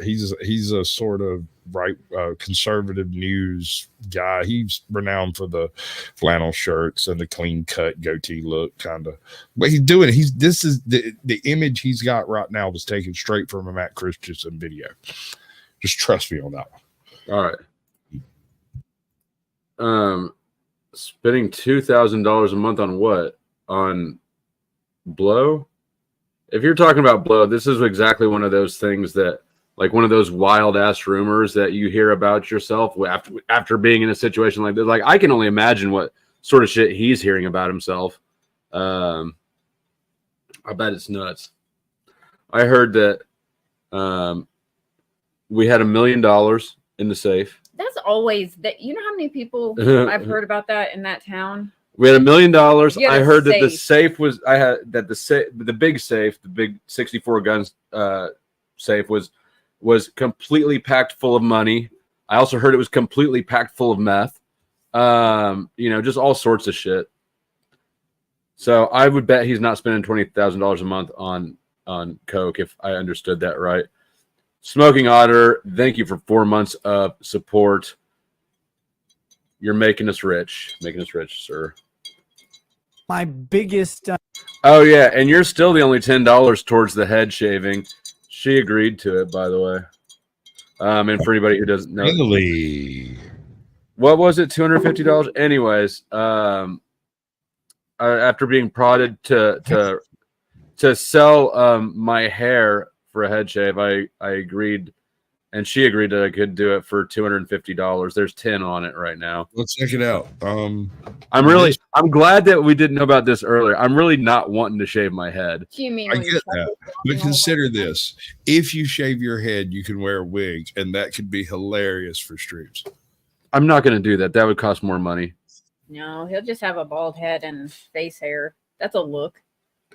he's a sort of right conservative news guy. He's renowned for the flannel shirts and the clean cut goatee look, kind of. But this is the image he's got right now was taken straight from a Matt Christensen video. Just trust me on that one. All right. Spending $2,000 a month on what? On blow? If you're talking about blow, this is exactly one of those things that, like one of those wild ass rumors that you hear about yourself after being in a situation like this. Like, I can only imagine what sort of shit he's hearing about himself. I bet it's nuts. I heard that we had $1 million in the safe. That's always that. You know how many people I've heard about that in that town? We had $1 million. Yeah, I heard that the safe. safe was. I had that the big safe, the big 64 guns safe was completely packed full of money. I also heard it was completely packed full of meth. Just all sorts of shit. So I would bet he's not spending $20,000 a month on coke, if I understood that right. Smoking Otter, thank you for 4 months of support. You're making us rich, sir. My biggest. Oh yeah, and you're still the only $10 towards the head shaving. She agreed to it, by the way. And for anybody who doesn't know, Really? what was it? $250. Anyways, after being prodded to sell my hair for a head shave, I agreed, and she agreed that I could do it for $250. There's 10 on it right now. Let's check it out. I'm glad that we didn't know about this earlier. I'm really not wanting to shave my head. Do you mean I when you get shove that, it but down consider all the time? this: if you shave your head, you can wear a wig, and that could be hilarious for streams. I'm not going to do that. That would cost more money. No, he'll just have a bald head and face hair. That's a look.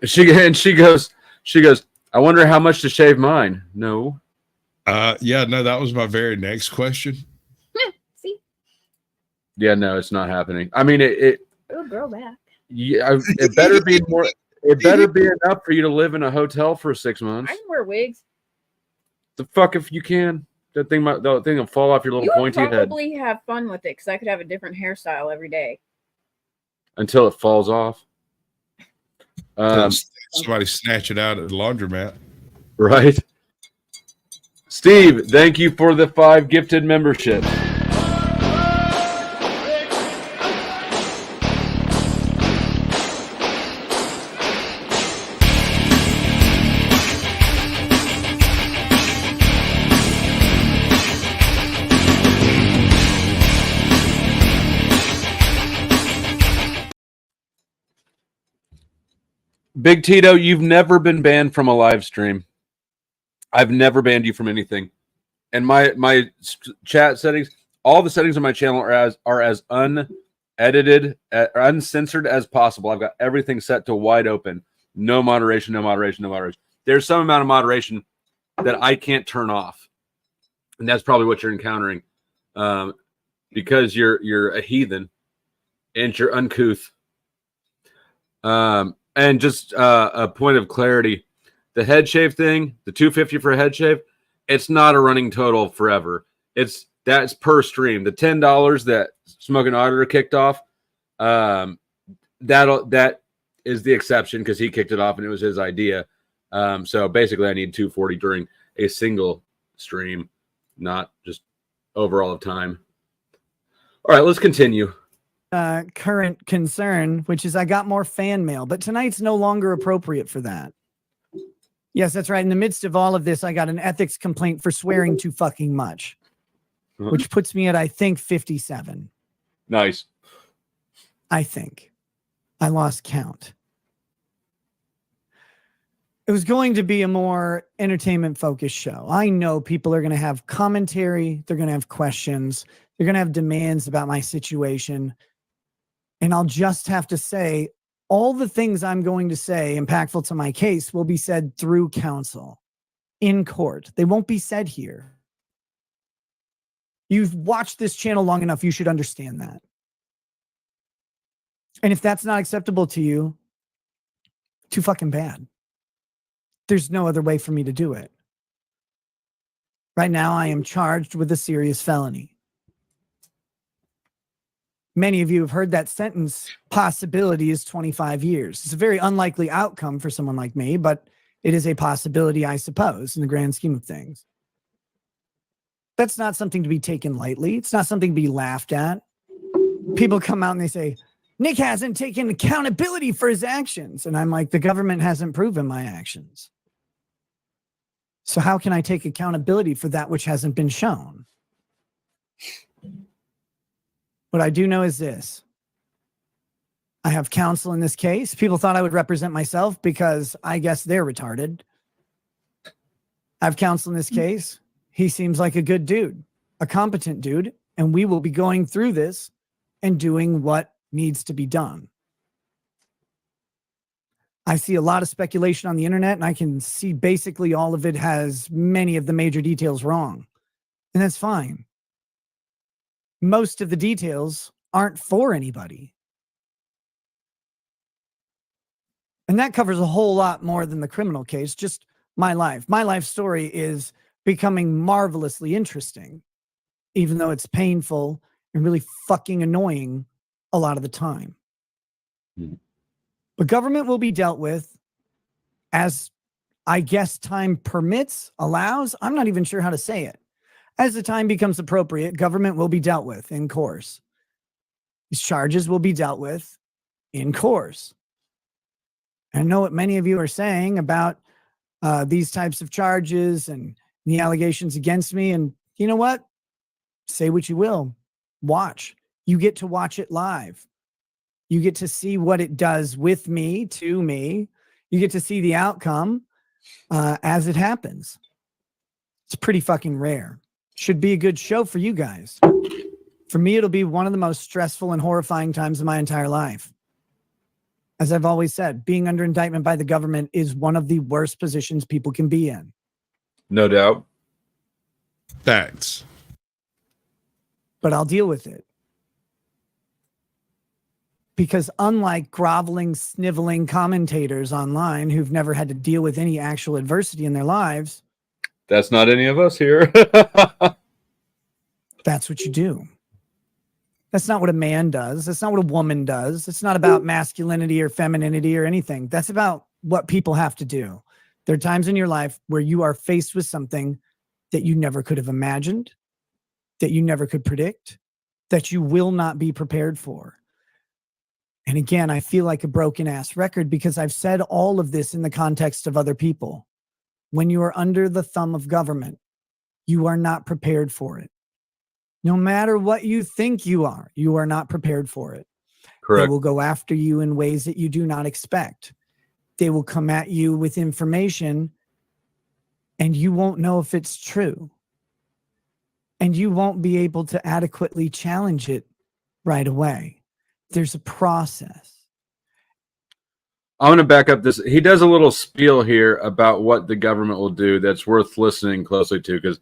She goes, I wonder how much to shave mine. No. No, that was my very next question. See, Yeah, no, it's not happening. I mean, it it'll grow back. yeah, it better be more. It better be enough for you to live in a hotel for 6 months. I can wear wigs. The fuck if you can. The thing will fall off your little You would pointy head probably have fun with it because I could have a different hairstyle every day. until it falls off. Somebody snatch it out at the laundromat. Right. Steve, thank you for the 5 gifted membership. Big Tito, you've never been banned from a live stream. I've never banned you from anything. And my chat settings, all the settings on my channel are as unedited, uncensored as possible. I've got everything set to wide open. No moderation, no moderation, no moderation. There's some amount of moderation that I can't turn off. And that's probably what you're encountering. Because you're a heathen and you're uncouth. And just a point of clarity, the head shave thing, the $250 for a head shave, it's not a running total forever. That's per stream. The $10 that Smoking Auditor kicked off, that is the exception because he kicked it off and it was his idea. So basically, I need $240 during a single stream, not just overall of time. All right, let's continue. Current concern, which is I got more fan mail, but tonight's no longer appropriate for that. Yes, that's right. In the midst of all of this, I got an ethics complaint for swearing too fucking much, which puts me at, I think, 57. Nice. I think. I lost count. It was going to be a more entertainment-focused show. I know people are going to have commentary. They're going to have questions. They're going to have demands about my situation. And I'll just have to say, all the things I'm going to say impactful to my case will be said through counsel in court. They won't be said here. You've watched this channel long enough. You should understand that. And if that's not acceptable to you, too fucking bad. There's no other way for me to do it. Right now, I am charged with a serious felony. Many of you have heard that sentence. Possibility is 25 years. It's a very unlikely outcome for someone like me, but it is a possibility, I suppose, in the grand scheme of things. That's not something to be taken lightly. It's not something to be laughed at. People come out and they say, Nick hasn't taken accountability for his actions. And I'm like, the government hasn't proven my actions. So how can I take accountability for that which hasn't been shown? What I do know is this. I have counsel in this case. People thought I would represent myself because I guess they're retarded. I have counsel in this case. He seems like a good dude, a competent dude, and we will be going through this and doing what needs to be done. I see a lot of speculation on the internet, and I can see basically all of it has many of the major details wrong. And that's fine. Most of the details aren't for anybody. And that covers a whole lot more than the criminal case, just my life. My life story is becoming marvelously interesting, even though it's painful and really fucking annoying a lot of the time. But government will be dealt with as, I guess, time permits, allows. I'm not even sure how to say it. As the time becomes appropriate, government will be dealt with in course. These charges will be dealt with in course. And I know what many of you are saying about these types of charges and the allegations against me. And you know what? Say what you will. Watch. You get to watch it live. You get to see what it does with me, to me. You get to see the outcome as it happens. It's pretty fucking rare. Should be a good show for you guys. For me, it'll be one of the most stressful and horrifying times of my entire life. As I've always said, being under indictment by the government is one of the worst positions people can be in. No doubt. Facts. But I'll deal with it. Because unlike groveling, sniveling commentators online who've never had to deal with any actual adversity in their lives, That's not any of us here. that's what you do. That's not what a man does. That's not what a woman does. It's not about masculinity or femininity or anything. That's about what people have to do. There are times in your life where you are faced with something that you never could have imagined, that you never could predict, that you will not be prepared for. And again, I feel like a broken ass record because I've said all of this in the context of other people. When you are under the thumb of government, you are not prepared for it. No matter what you think you are not prepared for it. Correct. They will go after you in ways that you do not expect. They will come at you with information and you won't know if it's true. And you won't be able to adequately challenge it right away. There's a process. I'm going to back up this. He does a little spiel here about what the government will do that's worth listening closely to because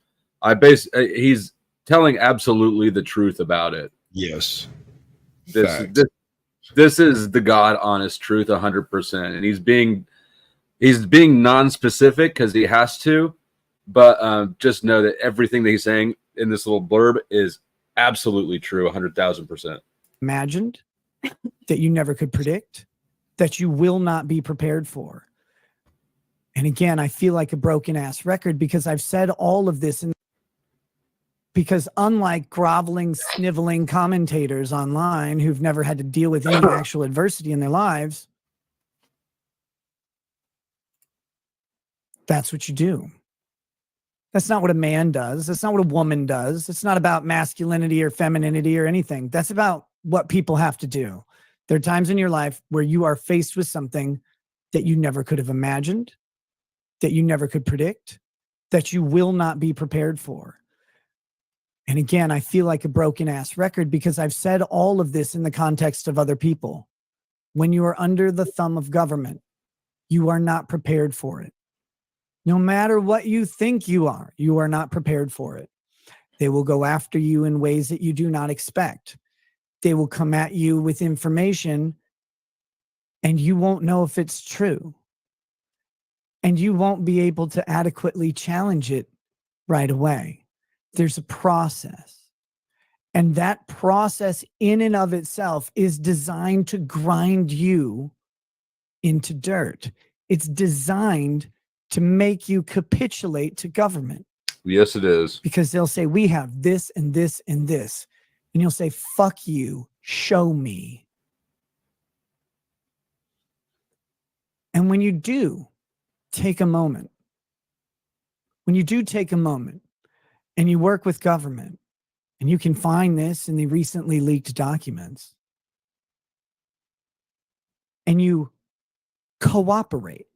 he's telling absolutely the truth about it. Yes. This is the God honest truth 100%. And he's being non-specific because he has to, but just know that everything that he's saying in this little blurb is absolutely true 100,000%. Imagined that you never could predict, that you will not be prepared for. And again, I feel like a broken ass record because I've said all of this because unlike groveling, sniveling commentators online who've never had to deal with any actual adversity in their lives, that's what you do. That's not what a man does. That's not what a woman does. It's not about masculinity or femininity or anything. That's about what people have to do. There are times in your life where you are faced with something that you never could have imagined, that you never could predict, that you will not be prepared for. And again, I feel like a broken ass record because I've said all of this in the context of other people. When you are under the thumb of government, you are not prepared for it. No matter what you think you are not prepared for it. They will go after you in ways that you do not expect. They will come at you with information and you won't know if it's true. And you won't be able to adequately challenge it right away. There's a process. And that process in and of itself is designed to grind you into dirt. It's designed to make you capitulate to government. Yes, it is. Because they'll say, we have this and this and this. And you'll say, fuck you, show me. And when you do take a moment, and you work with government, and you can find this in the recently leaked documents, and you cooperate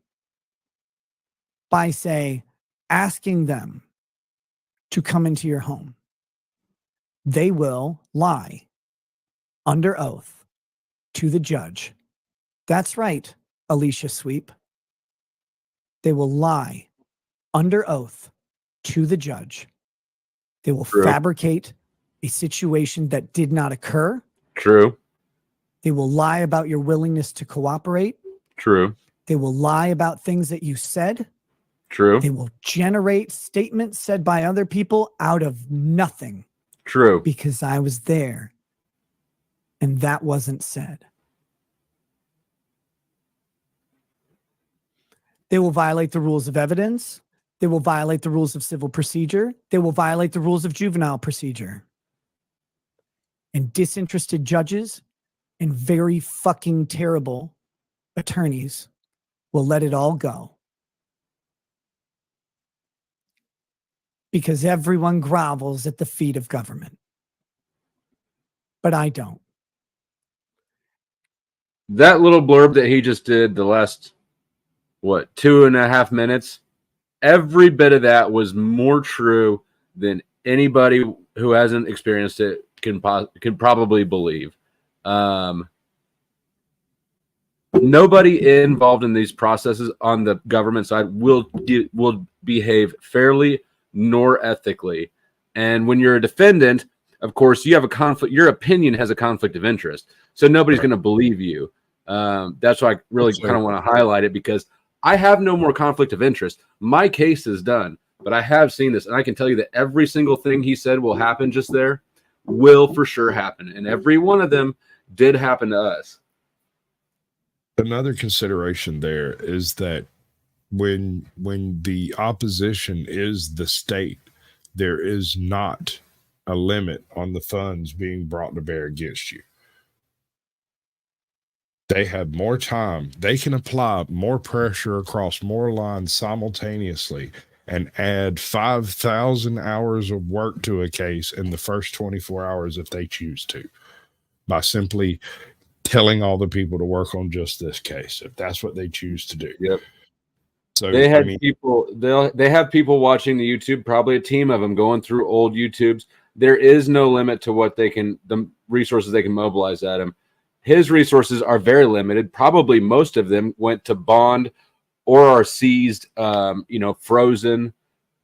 by, say, asking them to come into your home, they will lie under oath to the judge. That's right, Alicia Sweep. They will lie under oath to the judge. They will fabricate a situation that did not occur. True. They will lie about your willingness to cooperate. True. They will lie about things that you said. True. They will generate statements said by other people out of nothing. True. Because I was there and that wasn't said. They will violate the rules of evidence. They will violate the rules of civil procedure. They will violate the rules of juvenile procedure. And disinterested judges and very fucking terrible attorneys will let it all go. Because everyone grovels at the feet of government. But I don't. That little blurb that he just did, the last, 2.5 minutes, every bit of that was more true than anybody who hasn't experienced it can probably believe. Nobody involved in these processes on the government side will behave fairly nor ethically. And when you're a defendant, of course, you have a conflict. Your opinion has a conflict of interest, so nobody's going to believe you. That's why I really kind of want to highlight it, because I have no more conflict of interest. My case is done, but I have seen this, and I can tell you that every single thing he said will happen just there will for sure happen, and every one of them did happen to us. Another consideration there is that when the opposition is the state, there is not a limit on the funds being brought to bear against you. They have more time. They can apply more pressure across more lines simultaneously and add 5,000 hours of work to a case in the first 24 hours if they choose to, by simply telling all the people to work on just this case, if that's what they choose to do. Yep. So they had people. They have people watching the YouTube. Probably a team of them going through old YouTubes. There is no limit to what the resources they can mobilize at him. His resources are very limited. Probably most of them went to bond or are seized, frozen.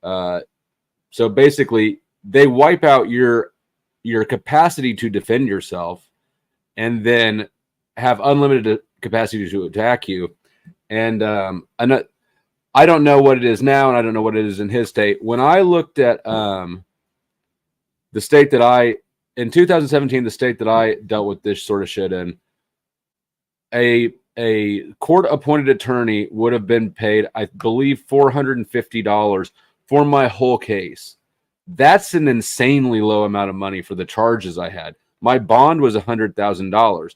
So basically, they wipe out your capacity to defend yourself, and then have unlimited capacity to attack you. And I don't know what it is now, and I don't know what it is in his state. When I looked at the state that in 2017, the state that I dealt with this sort of shit in, a court-appointed attorney would have been paid, I believe, $450 for my whole case. That's an insanely low amount of money for the charges I had. My bond was $100,000.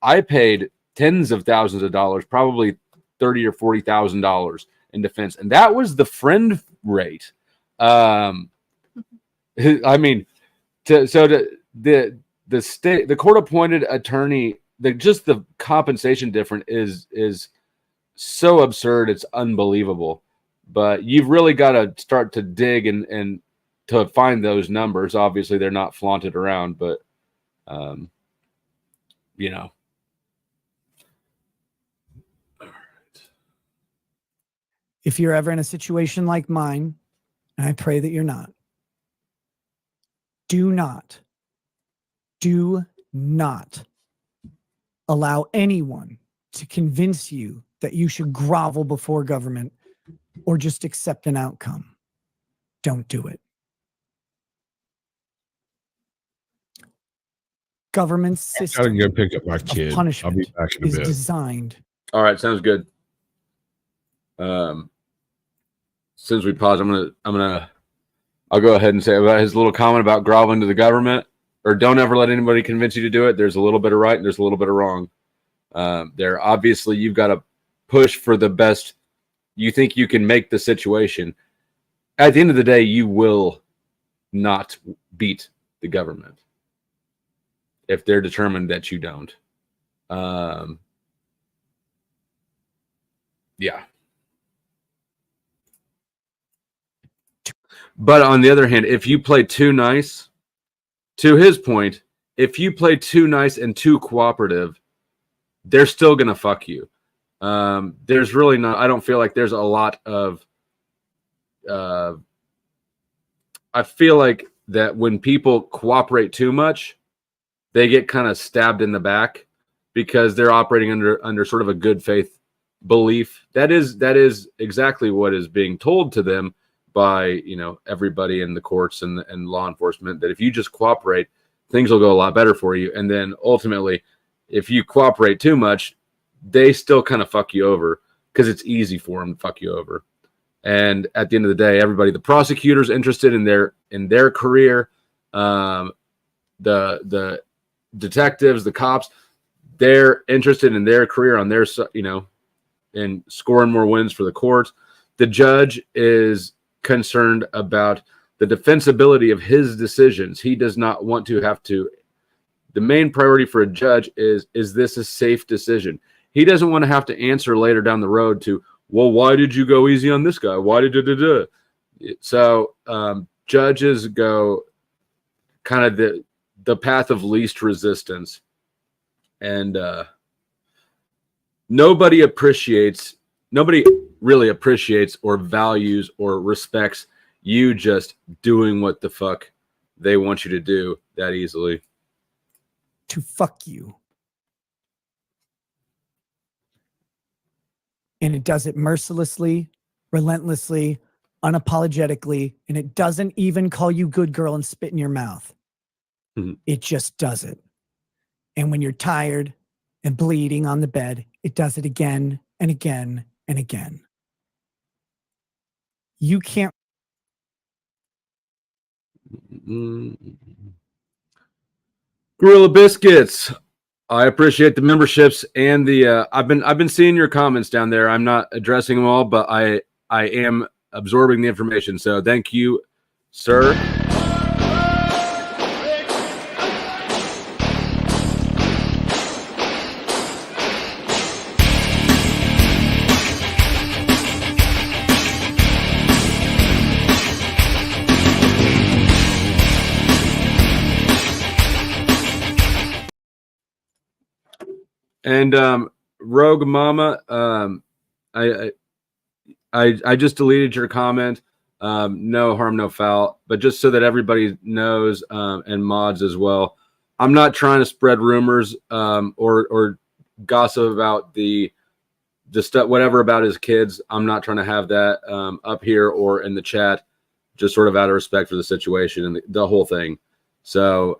I paid tens of thousands of dollars, probably $30,000 or $40,000 in defense, and that was the friend rate. I mean, the state, the court-appointed attorney, the compensation difference is so absurd, it's unbelievable. But you've really got to start to dig and to find those numbers. Obviously, they're not flaunted around, but you know. All right. If you're ever in a situation like mine, and I pray that you're not, do not allow anyone to convince you that you should grovel before government or just accept an outcome. Don't do it. Government Gotta system go pick up my of kid. I'll punishment be back in a is bit. designed. All right, sounds good. Since we paused, I'll go ahead and say about his little comment about groveling to the government, or don't ever let anybody convince you to do it. There's a little bit of right and there's a little bit of wrong. There, obviously, you've got to push for the best you think you can make the situation. At the end of the day, you will not beat the government if they're determined that you don't. Yeah. But on the other hand, if you play too nice, to his point, if you play too nice and too cooperative, they're still going to fuck you. There's really not, I don't feel like there's a lot of, I feel like that when people cooperate too much, they get kind of stabbed in the back because they're operating under sort of a good faith belief. That is exactly what is being told to them by, everybody in the courts and law enforcement, that if you just cooperate, things will go a lot better for you. And then ultimately, if you cooperate too much, they still kind of fuck you over because it's easy for them to fuck you over. And at the end of the day, everybody, the prosecutor's interested in their career, the detectives, the cops, they're interested in their career on their, in scoring more wins for the courts. The judge is concerned about the defensibility of his decisions. He does not want to have to. The main priority for a judge is this a safe decision? He doesn't want to have to answer later down the road to, well, why did you go easy on this guy? Why did So judges go kind of the path of least resistance, and nobody really appreciates or values or respects you just doing what the fuck they want you to do that easily. To fuck you. And it does it mercilessly, relentlessly, unapologetically, and it doesn't even call you good girl and spit in your mouth. Mm-hmm. It just does it. And when you're tired and bleeding on the bed, it does it again and again and again. You can't. Gorilla Biscuits, I appreciate the memberships and the I've been seeing your comments down there. I'm not addressing them all, but I am absorbing the information. So thank you, sir. And Rogue Mama, I just deleted your comment. No harm, no foul. But just so that everybody knows, and mods as well, I'm not trying to spread rumors or gossip about the stuff, whatever about his kids. I'm not trying to have that up here or in the chat. Just sort of out of respect for the situation and the whole thing. So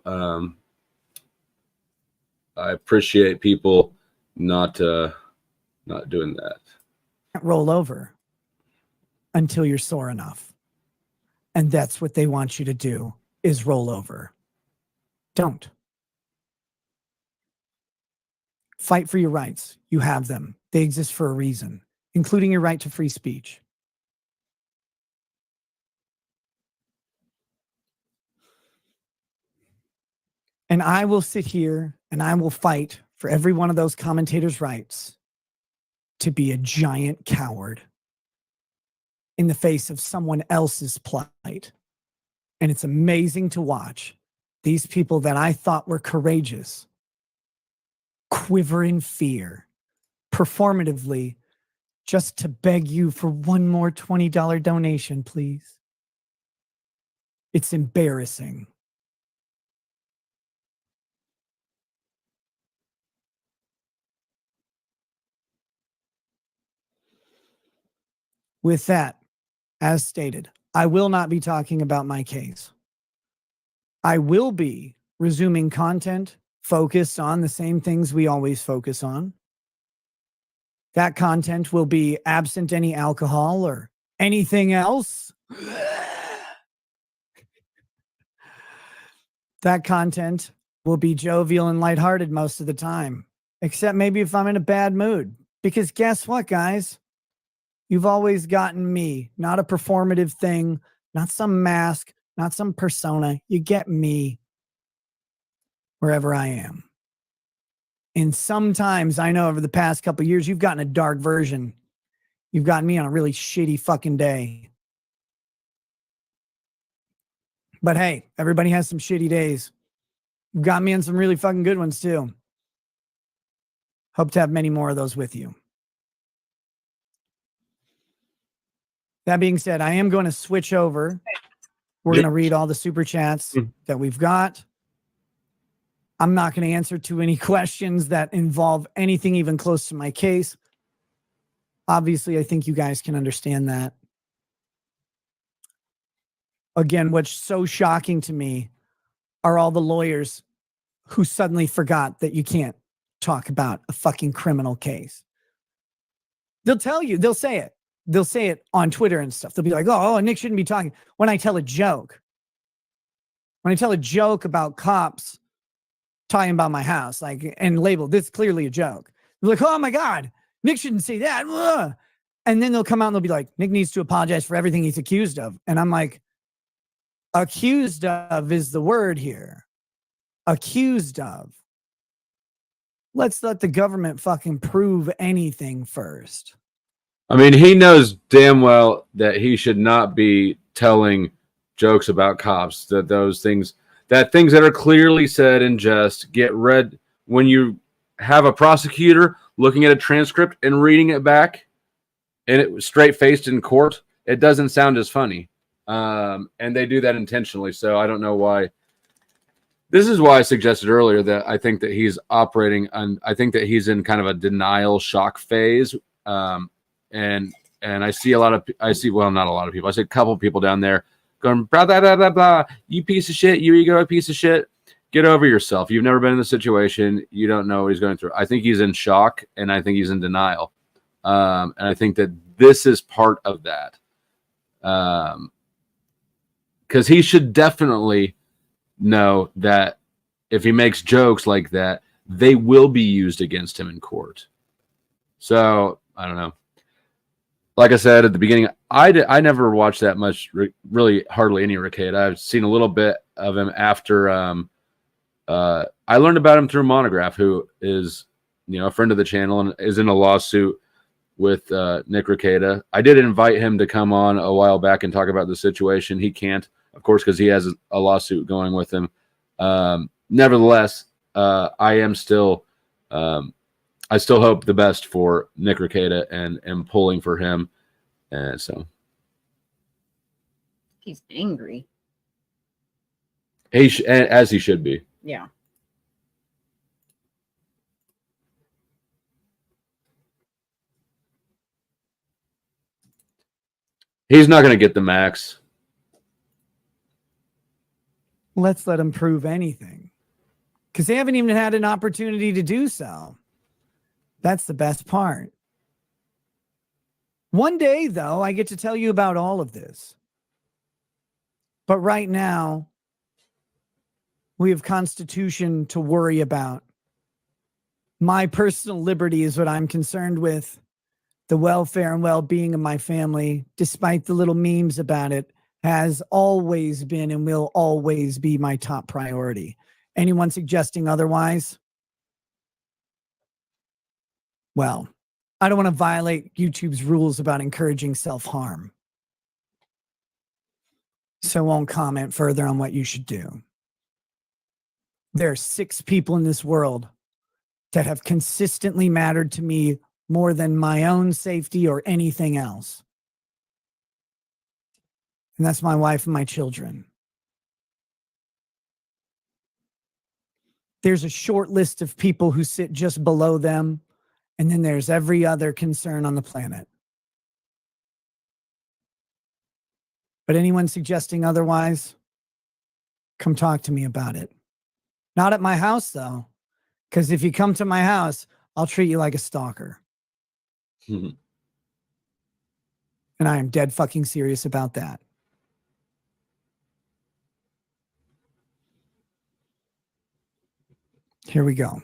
I appreciate people not doing that. Roll over until you're sore enough. And that's what they want you to do, is roll over. Don't. Fight for your rights. You have them. They exist for a reason, including your right to free speech. And I will sit here and I will fight for every one of those commentators' rights to be a giant coward in the face of someone else's plight. And it's amazing to watch these people that I thought were courageous quiver in fear, performatively, just to beg you for one more $20 donation, please. It's embarrassing. With that, as stated, I will not be talking about my case. I will be resuming content focused on the same things we always focus on. That content will be absent any alcohol or anything else. That content will be jovial and lighthearted most of the time, except maybe if I'm in a bad mood. Because guess what, guys? You've always gotten me, not a performative thing, not some mask, not some persona. You get me wherever I am. And sometimes I know over the past couple of years, you've gotten a dark version. You've gotten me on a really shitty fucking day. But hey, everybody has some shitty days. You've got me on some really fucking good ones too. Hope to have many more of those with you. That being said, I am going to switch over. We're going to read all the super chats that we've got. I'm not going to answer too many questions that involve anything even close to my case. Obviously, I think you guys can understand that. Again, what's so shocking to me are all the lawyers who suddenly forgot that you can't talk about a fucking criminal case. They'll tell you, they'll say it. They'll say it on Twitter and stuff. They'll be like, oh, Nick shouldn't be talking. When I tell a joke about cops talking about my house, like, and labeled, this is clearly a joke. They're like, oh my God, Nick shouldn't say that. Ugh. And then they'll come out and they'll be like, Nick needs to apologize for everything he's accused of. And I'm like, accused of is the word here. Accused of. Let's let the government fucking prove anything first. I mean, he knows damn well that he should not be telling jokes about cops, that those things, that things that are clearly said in jest get read when you have a prosecutor looking at a transcript and reading it back and it was straight-faced in court. It doesn't sound as funny. And they do that intentionally. So I don't know why. This is why I suggested earlier that I think that he's operating on, I think that he's in kind of a denial shock phase. And I see well, not a lot of people. I see a couple of people down there going, blah, blah, blah, blah, blah. You piece of shit. You ego, piece of shit. Get over yourself. You've never been in the situation. You don't know what he's going through. I think he's in shock, and I think he's in denial. And I think that this is part of that. Because he should definitely know that if he makes jokes like that, they will be used against him in court. So, I don't know. Like I said at the beginning, I never watched that much, really hardly any Rekieta. I've seen a little bit of him after I learned about him through Monograph, who is, a friend of the channel and is in a lawsuit with Nick Rekieta. I did invite him to come on a while back and talk about the situation. He can't, of course, because he has a lawsuit going with him. Nevertheless, I am still I still hope the best for Nick Rekieta and am pulling for him. And so he's angry. As he should be. Yeah. He's not going to get the max. Let's let him prove anything. Because they haven't even had an opportunity to do so. That's the best part. One day, though, I get to tell you about all of this. But right now, we have Constitution to worry about. My personal liberty is what I'm concerned with. The welfare and well-being of my family, despite the little memes about it, has always been and will always be my top priority. Anyone suggesting otherwise? Well, I don't want to violate YouTube's rules about encouraging self-harm. So I won't comment further on what you should do. There are 6 people in this world that have consistently mattered to me more than my own safety or anything else. And that's my wife and my children. There's a short list of people who sit just below them, and then there's every other concern on the planet. But anyone suggesting otherwise, come talk to me about it. Not at my house, though, because if you come to my house, I'll treat you like a stalker. And I am dead fucking serious about that. Here we go.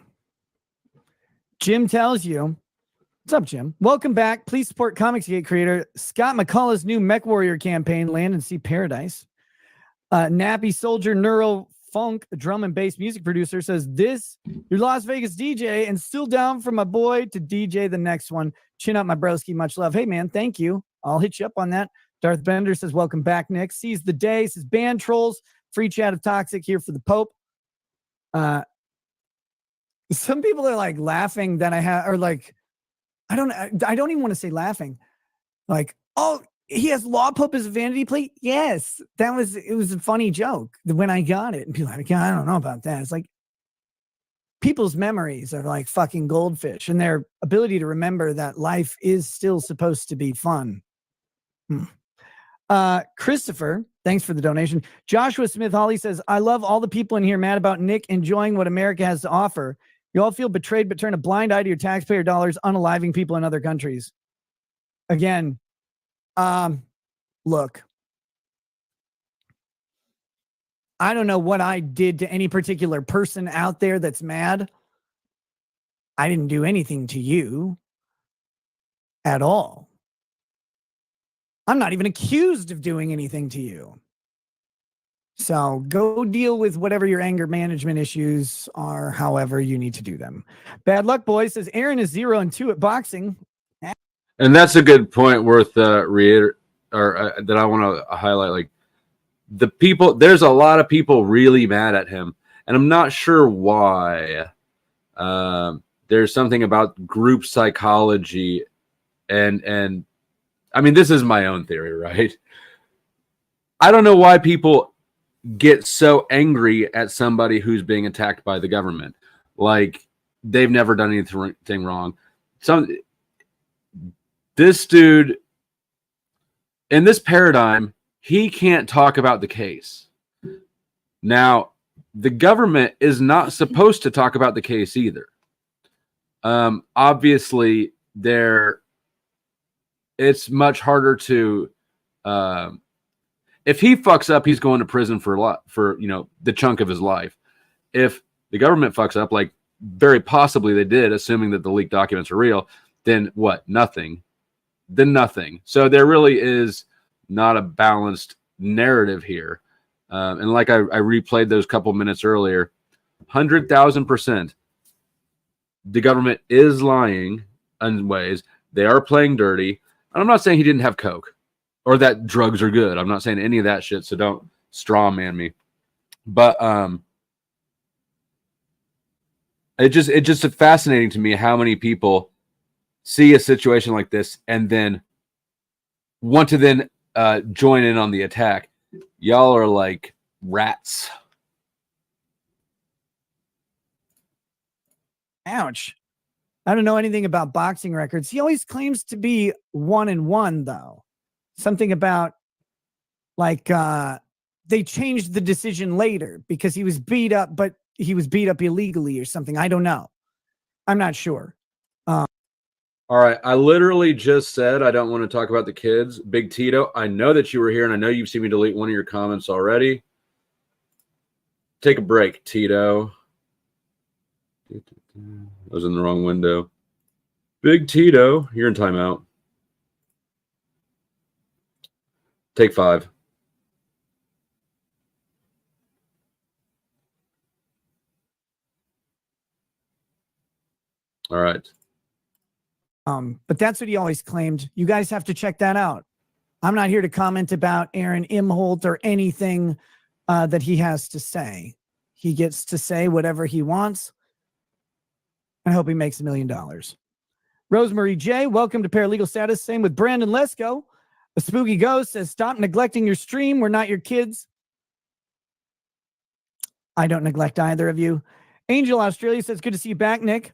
Jim tells you, what's up, Jim? Welcome back. Please support Comicsgate creator Scott McCullough's new Mech Warrior campaign, Land and See Paradise. Nappy Soldier Neuro Funk, a drum and bass music producer, says, this, your Las Vegas DJ, and still down for my boy to DJ the next one. Chin up, my broski. Much love. Hey, man, thank you. I'll hit you up on that. Darth Bender says, welcome back, Nick. Sees the day. Says, band trolls. Free chat of Toxic here for the Pope. Some people are like laughing that I have, or like, I don't even want to say laughing. Like, oh, he has Law Pope as a vanity plate. Yes, it was a funny joke when I got it. And people are like, I don't know about that. It's like people's memories are like fucking goldfish, and their ability to remember that life is still supposed to be fun. Christopher, thanks for the donation. Joshua Smith Holly says, I love all the people in here mad about Nick enjoying what America has to offer. You all feel betrayed, but turn a blind eye to your taxpayer dollars, unaliving people in other countries. Again, look, I don't know what I did to any particular person out there that's mad. I didn't do anything to you at all. I'm not even accused of doing anything to you. So go deal with whatever your anger management issues are, however you need to do them. Bad Luck Boy says Aaron is 0-2 at boxing. And that's a good point worth that I want to highlight. Like, the people, there's a lot of people really mad at him, and I'm not sure why. There's something about group psychology, and I mean, this is my own theory, right? I don't know why people get so angry at somebody who's being attacked by the government. Like, they've never done anything wrong. This dude, in this paradigm, he can't talk about the case. Now, the government is not supposed to talk about the case either. Obviously, it's much harder to if he fucks up, he's going to prison for the chunk of his life. If the government fucks up, like very possibly they did, assuming that the leaked documents are real, then what? Nothing. Then nothing. So there really is not a balanced narrative here. And like I replayed those couple minutes earlier, 100,000%, the government is lying in ways. They are playing dirty. And I'm not saying he didn't have coke or that drugs are good. I'm not saying any of that shit, so don't straw man me. But it's just fascinating to me how many people see a situation like this and then want to then join in on the attack. Y'all are like rats. Ouch. I don't know anything about boxing records. He always claims to be 1-1, though. Something about like they changed the decision later because he was beat up, but he was beat up illegally or something. I don't know. I'm not sure. All right. I literally just said I don't want to talk about the kids. Big Tito, I know that you were here, and I know you've seen me delete one of your comments already. Take a break, Tito. I was in the wrong window. Big Tito, you're in timeout. Take 5. All right. But that's what he always claimed. You guys have to check that out. I'm not here to comment about Aaron Imholt or anything that he has to say. He gets to say whatever he wants. I hope he makes $1 million. Rosemary J, welcome to Paralegal Status. Same with Brandon Lesko. A Spooky Ghost says, stop neglecting your stream. We're not your kids. I don't neglect either of you. Angel Australia says, good to see you back, Nick.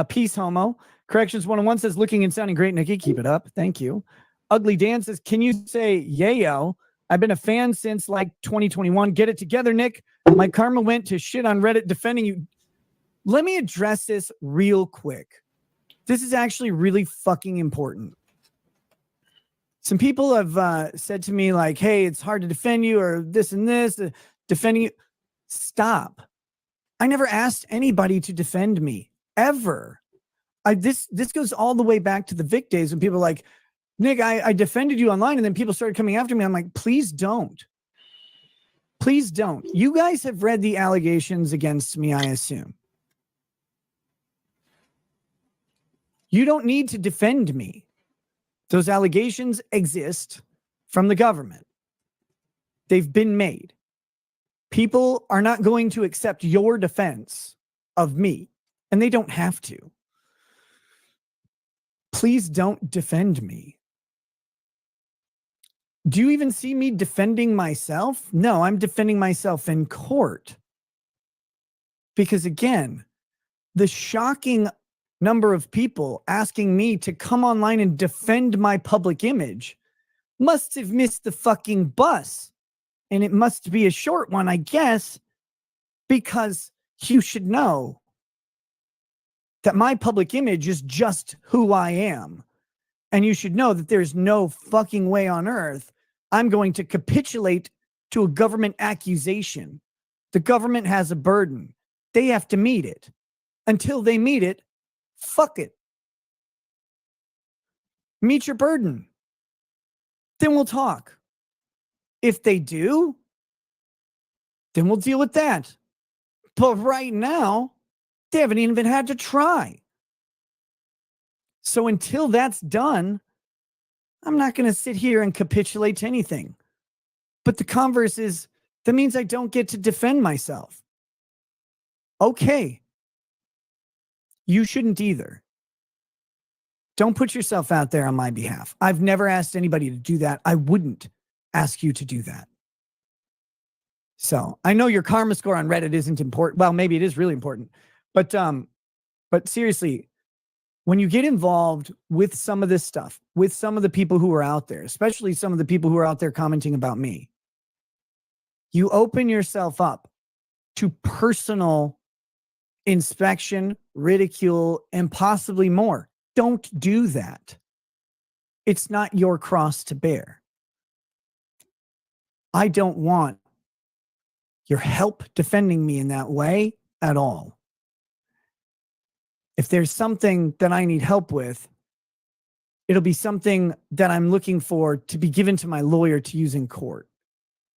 Peace, homo. Corrections 101 says, looking and sounding great, Nikki. Keep it up. Thank you. Ugly Dan says, can you say yayo? I've been a fan since like 2021. Get it together, Nick. My karma went to shit on Reddit defending you. Let me address this real quick. This is actually really fucking important. Some people have said to me like, hey, it's hard to defend you or this and this, defending you. Stop. I never asked anybody to defend me ever. This goes all the way back to the Vic days when people are like, Nick, I defended you online, and then people started coming after me. I'm like, please don't. Please don't. You guys have read the allegations against me, I assume. You don't need to defend me. Those allegations exist from the government. They've been made. People are not going to accept your defense of me, and they don't have to. Please don't defend me. Do you even see me defending myself? No, I'm defending myself in court. Because again, the shocking number of people asking me to come online and defend my public image must have missed the fucking bus. And it must be a short one, I guess, because you should know that my public image is just who I am. And you should know that there's no fucking way on earth I'm going to capitulate to a government accusation. The government has a burden. They have to meet it. Until they meet it, fuck it. Meet your burden. Then we'll talk. If they do, then we'll deal with that. But right now, they haven't even had to try. So until that's done, I'm not going to sit here and capitulate to anything. But the converse is, that means I don't get to defend myself. Okay. You shouldn't either. Don't put yourself out there on my behalf. I've never asked anybody to do that. I wouldn't ask you to do that. So I know your karma score on Reddit isn't important. Well, maybe it is really important. But seriously, when you get involved with some of this stuff, with some of the people who are out there, especially some of the people who are out there commenting about me, you open yourself up to personal inspection, ridicule, and possibly more. Don't do that. It's not your cross to bear. I don't want your help defending me in that way at all. If there's something that I need help with, it'll be something that I'm looking for to be given to my lawyer to use in court.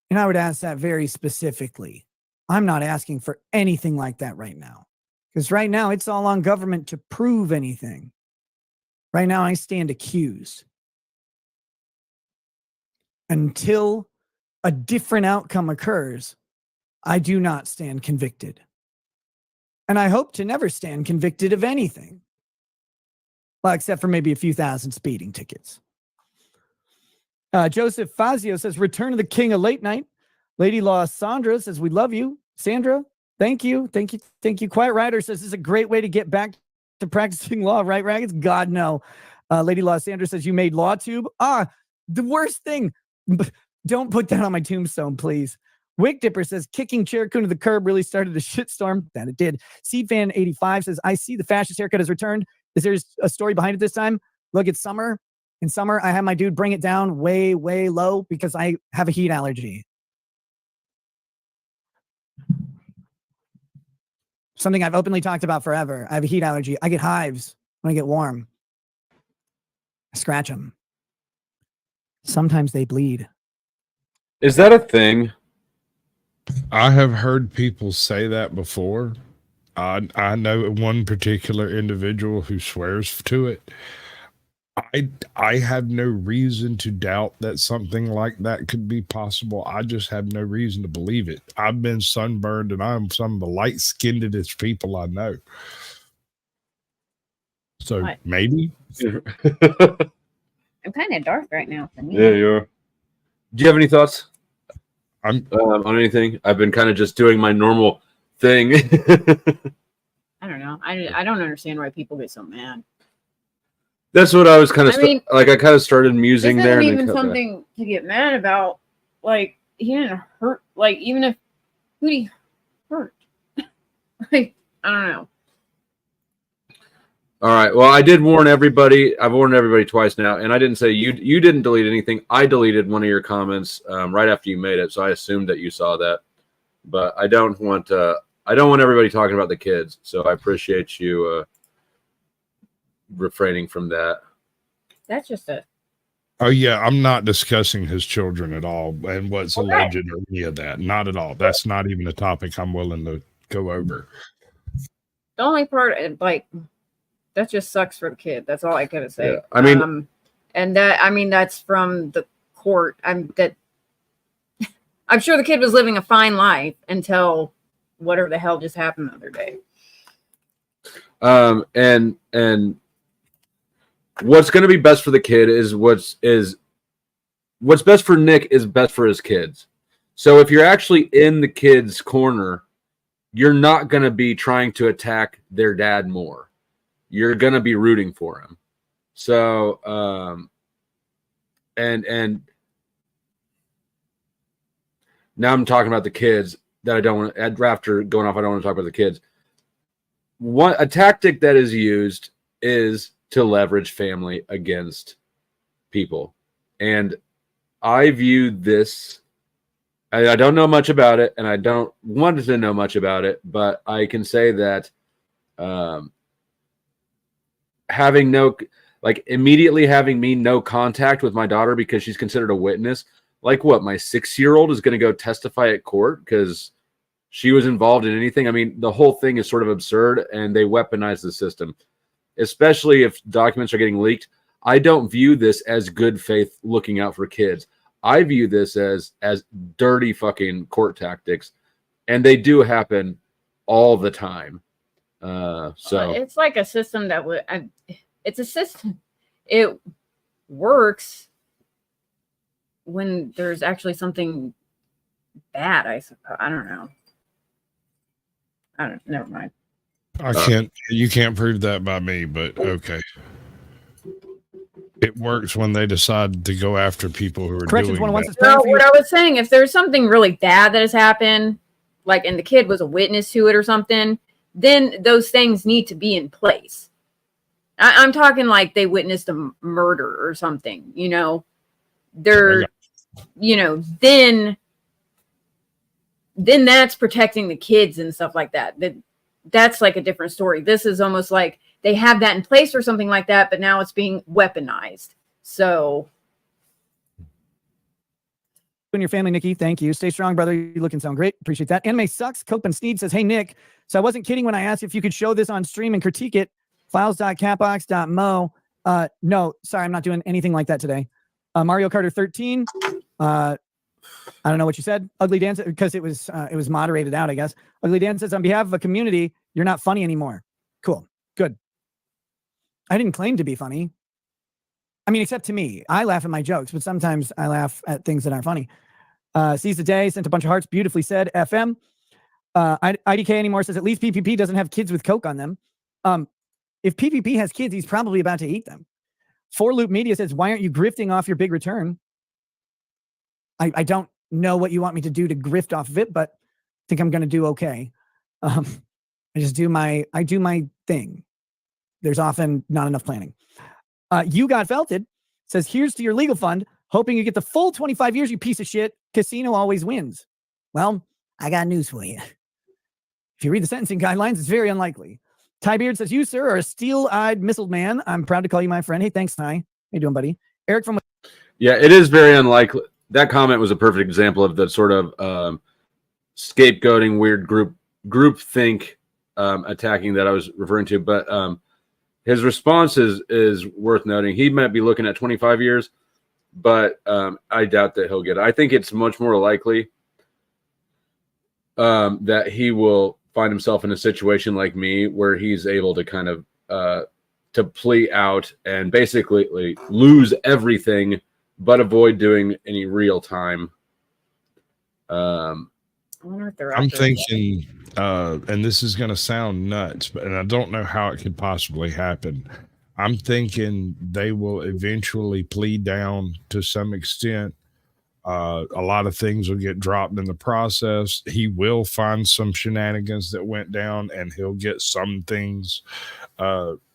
And I would ask that very specifically. I'm not asking for anything like that right now. Because right now, it's all on government to prove anything. Right now, I stand accused. Until a different outcome occurs, I do not stand convicted. And I hope to never stand convicted of anything. Well, except for maybe a few thousand speeding tickets. Joseph Fazio says, Return of the King of Late Night. Lady Law Sandra says, we love you. Sandra, thank you. Thank you. Thank you. Quiet Rider says, this is a great way to get back to practicing law, right, Raggeds? God, no. Lady Law Sandra says, you made LawTube. The worst thing. Don't put that on my tombstone, please. Wick Dipper says, kicking Cherokee to the curb really started a shitstorm. That it did. CFan85 says, I see the fascist haircut has returned. Is there a story behind it this time? Look, it's summer. In summer, I have my dude bring it down way, way low because I have a heat allergy. Something I've openly talked about forever. I have a heat allergy. I get hives when I get warm. I scratch them. Sometimes they bleed. Is that a thing? I have heard people say that before. I know one particular individual who swears to it. I have no reason to doubt that something like that could be possible. I just have no reason to believe it. I've been sunburned and I'm some of the light-skinnedest people I know. So maybe. I'm kind of dark right now for me. Yeah, you are. Do you have any thoughts on anything? I've been kind of just doing my normal thing. I don't know. I don't understand why people get so mad. That's what I was kind of I kind of started musing there. Isn't even something to get mad about. like he didn't hurt. Like even if who'd he hurt? Like I don't know. All right. Well, I did warn everybody. I've warned everybody twice now, and I didn't say you didn't delete anything. I deleted one of your comments right after you made it, so I assumed that you saw that. But I don't want everybody talking about the kids. So I appreciate you refraining from that. That's just a. Oh yeah, I'm not discussing his children at all and what's alleged or any of that. Not at all. That's not even a topic I'm willing to go over. The only part, like, that just sucks for the kid. That's all I gotta say. Yeah, I mean, and that's from the court. I'm sure the kid was living a fine life until whatever the hell just happened the other day. And what's going to be best for the kid is what's best for Nick is best for his kids. So if you're actually in the kid's corner, you're not going to be trying to attack their dad more. You're going to be rooting for him. So, and now I'm talking about the kids that I don't want to, after going off, I don't want to talk about the kids. A tactic that is used is to leverage family against people. And I view this, I don't know much about it, and I don't want to know much about it, but I can say that immediately having me no contact with my daughter because she's considered a witness, like what, my 6-year-old is going to go testify at court because she was involved in anything? I mean, the whole thing is sort of absurd, and they weaponize the system, especially if documents are getting leaked. I don't view this as good faith looking out for kids. I view this as dirty fucking court tactics, and they do happen all the time. So it's like a system that it's a system. It works when there's actually something bad. I suppose. I don't know. Never mind. You can't prove that by me, but okay. It works when they decide to go after people who are Corrections doing 101 that. says plan for What your- I was saying, if there's something really bad that has happened, like, and the kid was a witness to it or something, then those things need to be in place. I'm talking like they witnessed a murder or something, you know, then that's protecting the kids and stuff like that. That's like a different story. This is almost like they have that in place or something like that, but now it's being weaponized. So. And your family, Nikki, thank you. Stay strong, brother. You look and sound great. Appreciate that. Anime sucks. Cope and Sneed says, hey, Nick. So I wasn't kidding when I asked if you could show this on stream and critique it. Files.catbox.mo. No, sorry, I'm not doing anything like that today. Mario Carter 13. I don't know what you said. Ugly Dance, because it was moderated out, I guess. Ugly Dan says, on behalf of a community, you're not funny anymore. Cool. Good. I didn't claim to be funny. I mean, except to me. I laugh at my jokes, but sometimes I laugh at things that aren't funny. Seize the Day sent a bunch of hearts. Beautifully said. FM. IDK anymore says, at least PPP doesn't have kids with Coke on them. If PPP has kids, he's probably about to eat them. Four Loop Media says, why aren't you grifting off your big return? I don't know what you want me to do to grift off of it, but I think I'm going to do okay. I do my thing. There's often not enough planning. You Got Felted says, here's to your legal fund, hoping you get the full 25 years, you piece of shit. Casino always wins. Well, I got news for you. If you read the sentencing guidelines, it's very unlikely. Ty Beard says, you, sir, are a steel-eyed missile man. I'm proud to call you my friend. Hey, thanks, Ty. How you doing, buddy? Eric from... yeah, it is very unlikely. That comment was a perfect example of the sort of scapegoating, weird group think attacking that I was referring to. But his response is worth noting. He might be looking at 25 years, but I doubt that he'll get it. I think it's much more likely that he will find himself in a situation like me where he's able to kind of to plea out and basically lose everything but avoid doing any real time. I'm thinking, and this is going to sound nuts, and I don't know how it could possibly happen. I'm thinking they will eventually plead down to some extent A lot of things will get dropped in the process. He will find some shenanigans that went down, and he'll get some things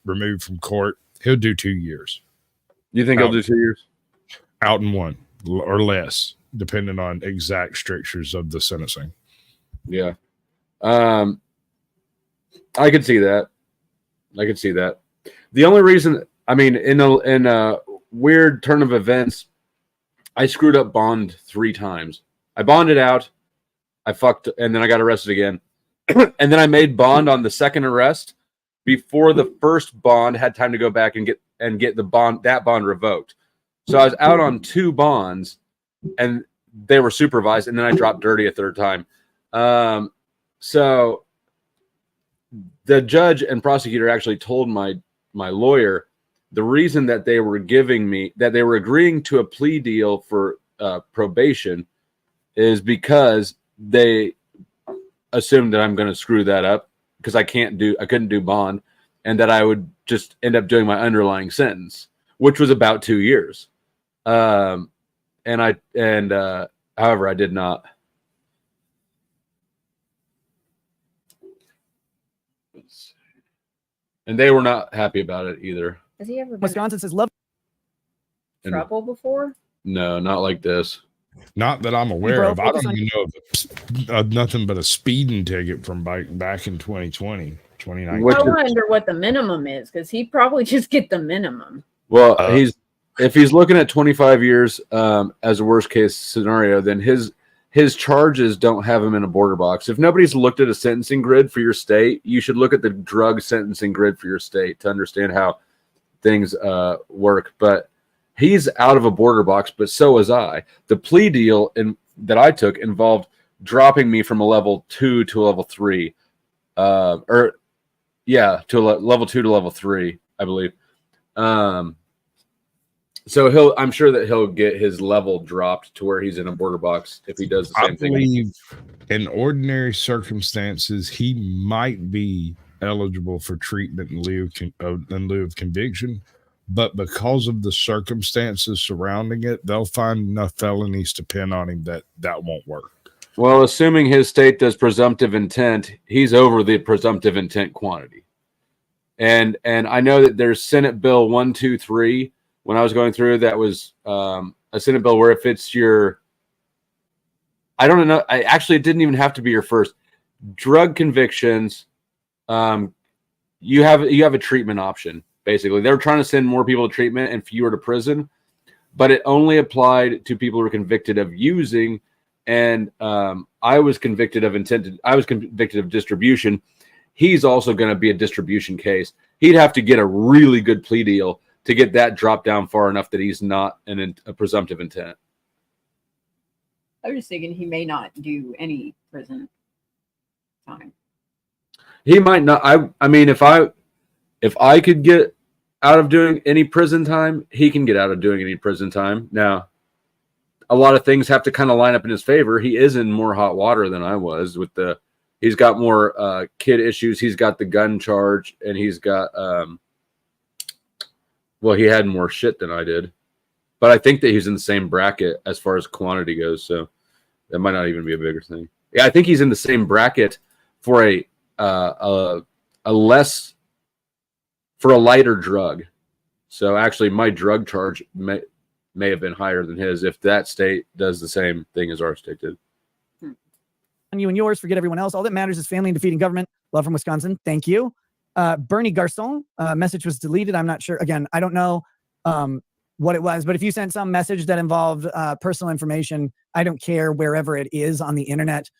removed from court. He'll do 2 years. You think he'll do 2 years? Out in one or less, depending on exact strictures of the sentencing. Yeah. I could see that. The only reason, I mean, in a weird turn of events, I screwed up bond 3 times. I bonded out, I fucked, and then I got arrested again. And then I made bond on the second arrest before the first bond had time to go back and get that bond revoked. So I was out on 2 bonds, and they were supervised, and then I dropped dirty a third time. So the judge and prosecutor actually told my lawyer the reason that they were agreeing to a plea deal for probation is because they assumed that I'm going to screw that up because I couldn't do bond, and that I would just end up doing my underlying sentence, which was about 2 years. However, I did not. And they were not happy about it either. Has he ever been in Wisconsin says love. trouble before? No, not like this. Not that I'm aware bro, of. I focus don't on- even know of nothing but a speeding ticket from back in 2020, 2019. Which I is- wonder what the minimum is, because he probably just get the minimum. Well, if he's looking at 25 years as a worst case scenario, then his charges don't have him in a border box. If nobody's looked at a sentencing grid for your state, you should look at the drug sentencing grid for your state to understand how things work. But he's out of a border box, but so was I. The plea deal that I took involved dropping me from a level 2 to a level 3, to level 2 to level 3, I believe. So I'm sure that he'll get his level dropped to where he's in a border box if he does the same thing. I believe in ordinary circumstances, he might be eligible for treatment in lieu of conviction. But because of the circumstances surrounding it, they'll find enough felonies to pin on him that won't work. Well, assuming his state does presumptive intent, he's over the presumptive intent quantity. And I know that there's Senate Bill 123. When I was going through, that was a Senate bill where if it's I don't know. It didn't even have to be your first drug convictions. You have a treatment option. Basically, they were trying to send more people to treatment and fewer to prison, but it only applied to people who were convicted of using. And I was convicted of distribution. He's also going to be a distribution case. He'd have to get a really good plea deal to get that dropped down far enough that he's not a presumptive intent. I was just thinking he may not do any prison time. He might not. I mean, if I could get out of doing any prison time, he can get out of doing any prison time. Now, a lot of things have to kind of line up in his favor. He is in more hot water than I was he's got more kid issues. He's got the gun charge, and he's got, he had more shit than I did. But I think that he's in the same bracket as far as quantity goes. So that might not even be a bigger thing. Yeah, I think he's in the same bracket for a lighter drug. So actually my drug charge may have been higher than his if that state does the same thing as our state did. On you and yours, forget everyone else. All that matters is family and defeating government. Love from Wisconsin. Thank you. Bernie Garcon, message was deleted. I'm not sure. Again, I don't know what it was, but if you sent some message that involved personal information, I don't care wherever it is on the internet.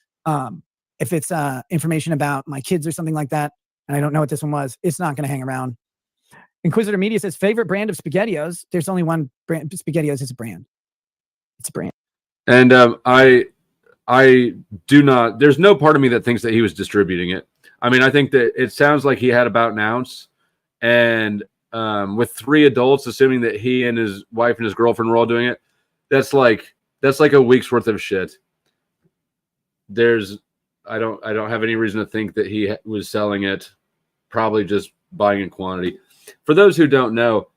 If it's information about my kids or something like that, and I don't know what this one was, it's not going to hang around. Inquisitor Media says, favorite brand of SpaghettiOs. There's only one brand. SpaghettiOs is a brand. It's a brand. And I do not, there's no part of me that thinks that he was distributing it. I mean, I think that it sounds like he had about an ounce, and with 3 adults, assuming that he and his wife and his girlfriend were all doing it, that's like a week's worth of shit. I don't have any reason to think that he was selling it, probably just buying in quantity. For those who don't know,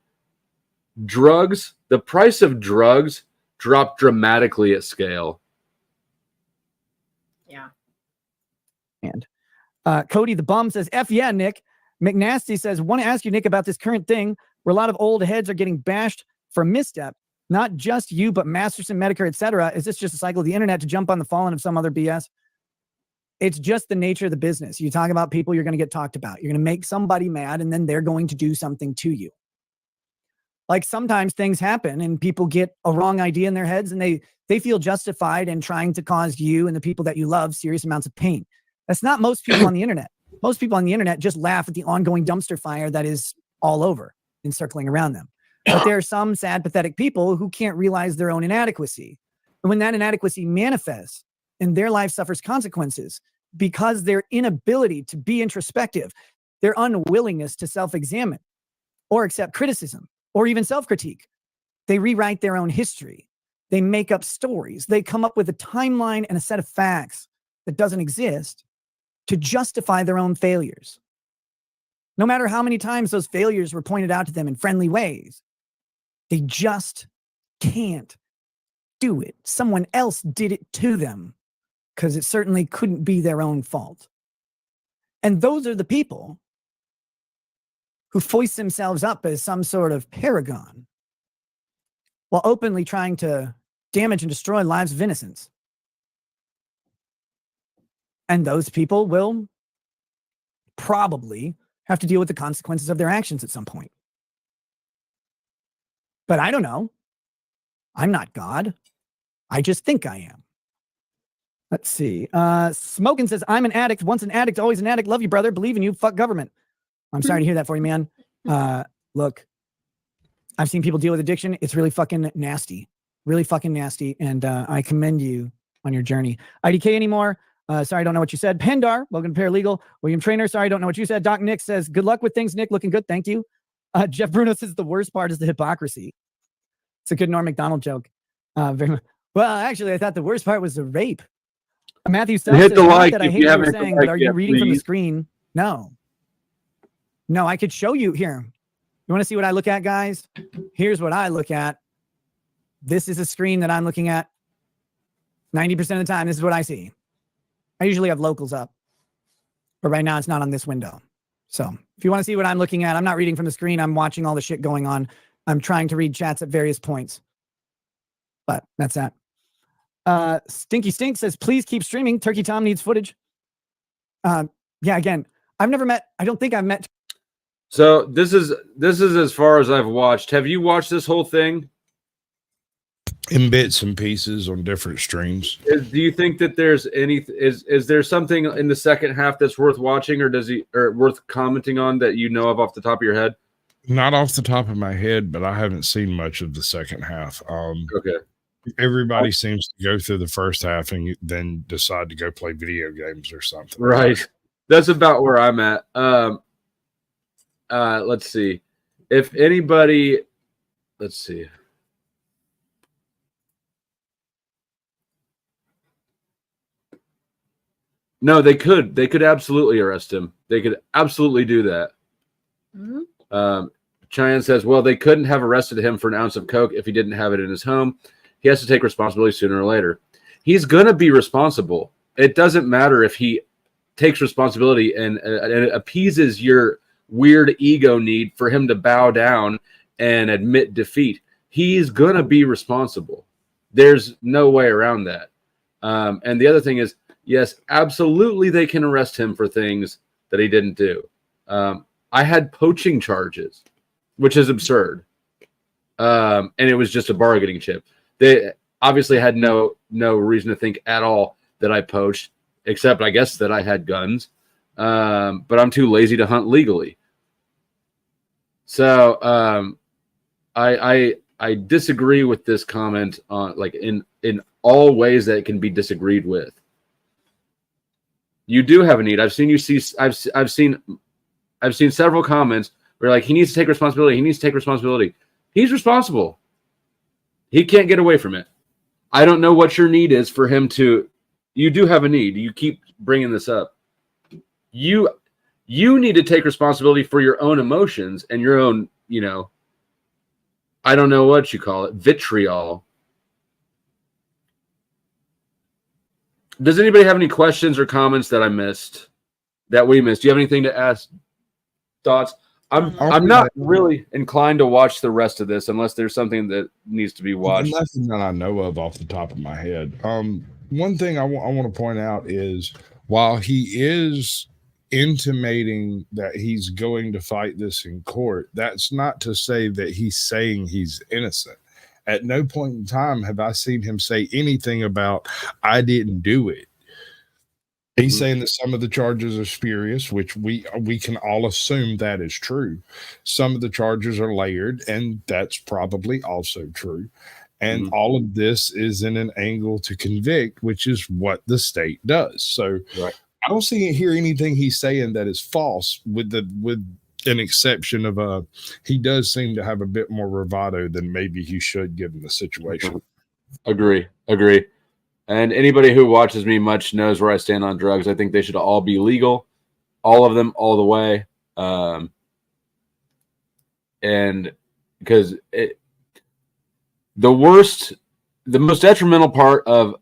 the price of drugs drop dramatically at scale. Yeah. And Cody the Bum says, F yeah, Nick. McNasty says, want to ask you, Nick, about this current thing where a lot of old heads are getting bashed for misstep. Not just you, but Masterson, Medicare, etc. Is this just a cycle of the internet to jump on the fallen of some other BS? It's just the nature of the business. You talk about people, you're going to get talked about. You're going to make somebody mad, and then they're going to do something to you. Like sometimes things happen and people get a wrong idea in their heads, and they feel justified in trying to cause you and the people that you love serious amounts of pain. That's not most people on the internet. Most people on the internet just laugh at the ongoing dumpster fire that is all over and circling around them. But there are some sad, pathetic people who can't realize their own inadequacy. And when that inadequacy manifests and their life suffers consequences because their inability to be introspective, their unwillingness to self-examine or accept criticism or even self-critique, they rewrite their own history. They make up stories. They come up with a timeline and a set of facts that doesn't exist to justify their own failures. No matter how many times those failures were pointed out to them in friendly ways, they just can't do it. Someone else did it to them because it certainly couldn't be their own fault. And those are the people who foist themselves up as some sort of paragon while openly trying to damage and destroy lives of innocents. And those people will probably have to deal with the consequences of their actions at some point. But I don't know. I'm not God. I just think I am. Let's see. Smokin says, I'm an addict. Once an addict, always an addict. Love you, brother. Believe in you. Fuck government. I'm sorry to hear that for you, man. Look, I've seen people deal with addiction. It's really fucking nasty. Really fucking nasty. And I commend you on your journey. IDK anymore? Sorry, I don't know what you said. Pendar, welcome to Paralegal. William Trainer, sorry, I don't know what you said. Doc Nick says, good luck with things, Nick. Looking good. Thank you. Jeff Bruno says the worst part is the hypocrisy. It's a good Norm Macdonald joke. Very much. Well, actually, I thought the worst part was the rape. Matthew Stubbs Hit the says, like that I if hate you what haven't you're hit the saying, like but are you yet, reading from the please. screen? No. No, I could show you here. You want to see what I look at, guys? Here's what I look at. This is a screen that I'm looking at. 90% of the time, this is what I see. I usually have locals up, but right now it's not on this window. So if you want to see what I'm looking at, I'm not reading from the screen. I'm watching all the shit going on. I'm trying to read chats at various points, but that's that. Stinky Stink says, please keep streaming. Turkey Tom needs footage. Yeah, again, I don't think I've met. So this is as far as I've watched. Have you watched this whole thing? In bits and pieces on different streams. Do you think that there's is there something in the second half that's worth watching, or worth commenting on that you know of off the top of your head? Not off the top of my head, but I haven't seen much of the second half. Okay. Everybody seems to go through the first half and then decide to go play video games or something. Right. That's about where I'm at. Let's see. If anybody, let's see. No, they could. They could absolutely arrest him. They could absolutely do that. Mm-hmm. Cheyenne says, well, they couldn't have arrested him for an ounce of coke if he didn't have it in his home. He has to take responsibility sooner or later. He's going to be responsible. It doesn't matter if he takes responsibility and it appeases your weird ego need for him to bow down and admit defeat. He's going to be responsible. There's no way around that. And the other thing is, yes, absolutely they can arrest him for things that he didn't do. I had poaching charges, which is absurd. And it was just a bargaining chip. They obviously had no reason to think at all that I poached, except I guess that I had guns. But I'm too lazy to hunt legally. So I disagree with this comment on like in all ways that it can be disagreed with. You do have a need. I've seen several comments where like he needs to take responsibility. He needs to take responsibility. He's responsible. He can't get away from it. I don't know what your need is for him to. You do have a need. You keep bringing this up. You need to take responsibility for your own emotions and your own, I don't know what you call it, vitriol. Does anybody have any questions or comments that I missed? That we missed? Do you have anything to ask? Thoughts? I'm not really inclined to watch the rest of this unless there's something that needs to be watched. Nothing that I know of off the top of my head. One thing I want to point out is while he is intimating that he's going to fight this in court, that's not to say that he's saying he's innocent. At no point in time have I seen him say anything about I didn't do it. He's saying that some of the charges are spurious, which we can all assume that is true. Some of the charges are layered, and that's probably also true. And all of this is in an angle to convict, which is what the state does. So I don't hear anything he's saying that is false, with an exception of he does seem to have a bit more bravado than maybe he should given the situation. Agree. And anybody who watches me much knows where I stand on drugs. I think they should all be legal, all of them, all the way. And because the most detrimental part of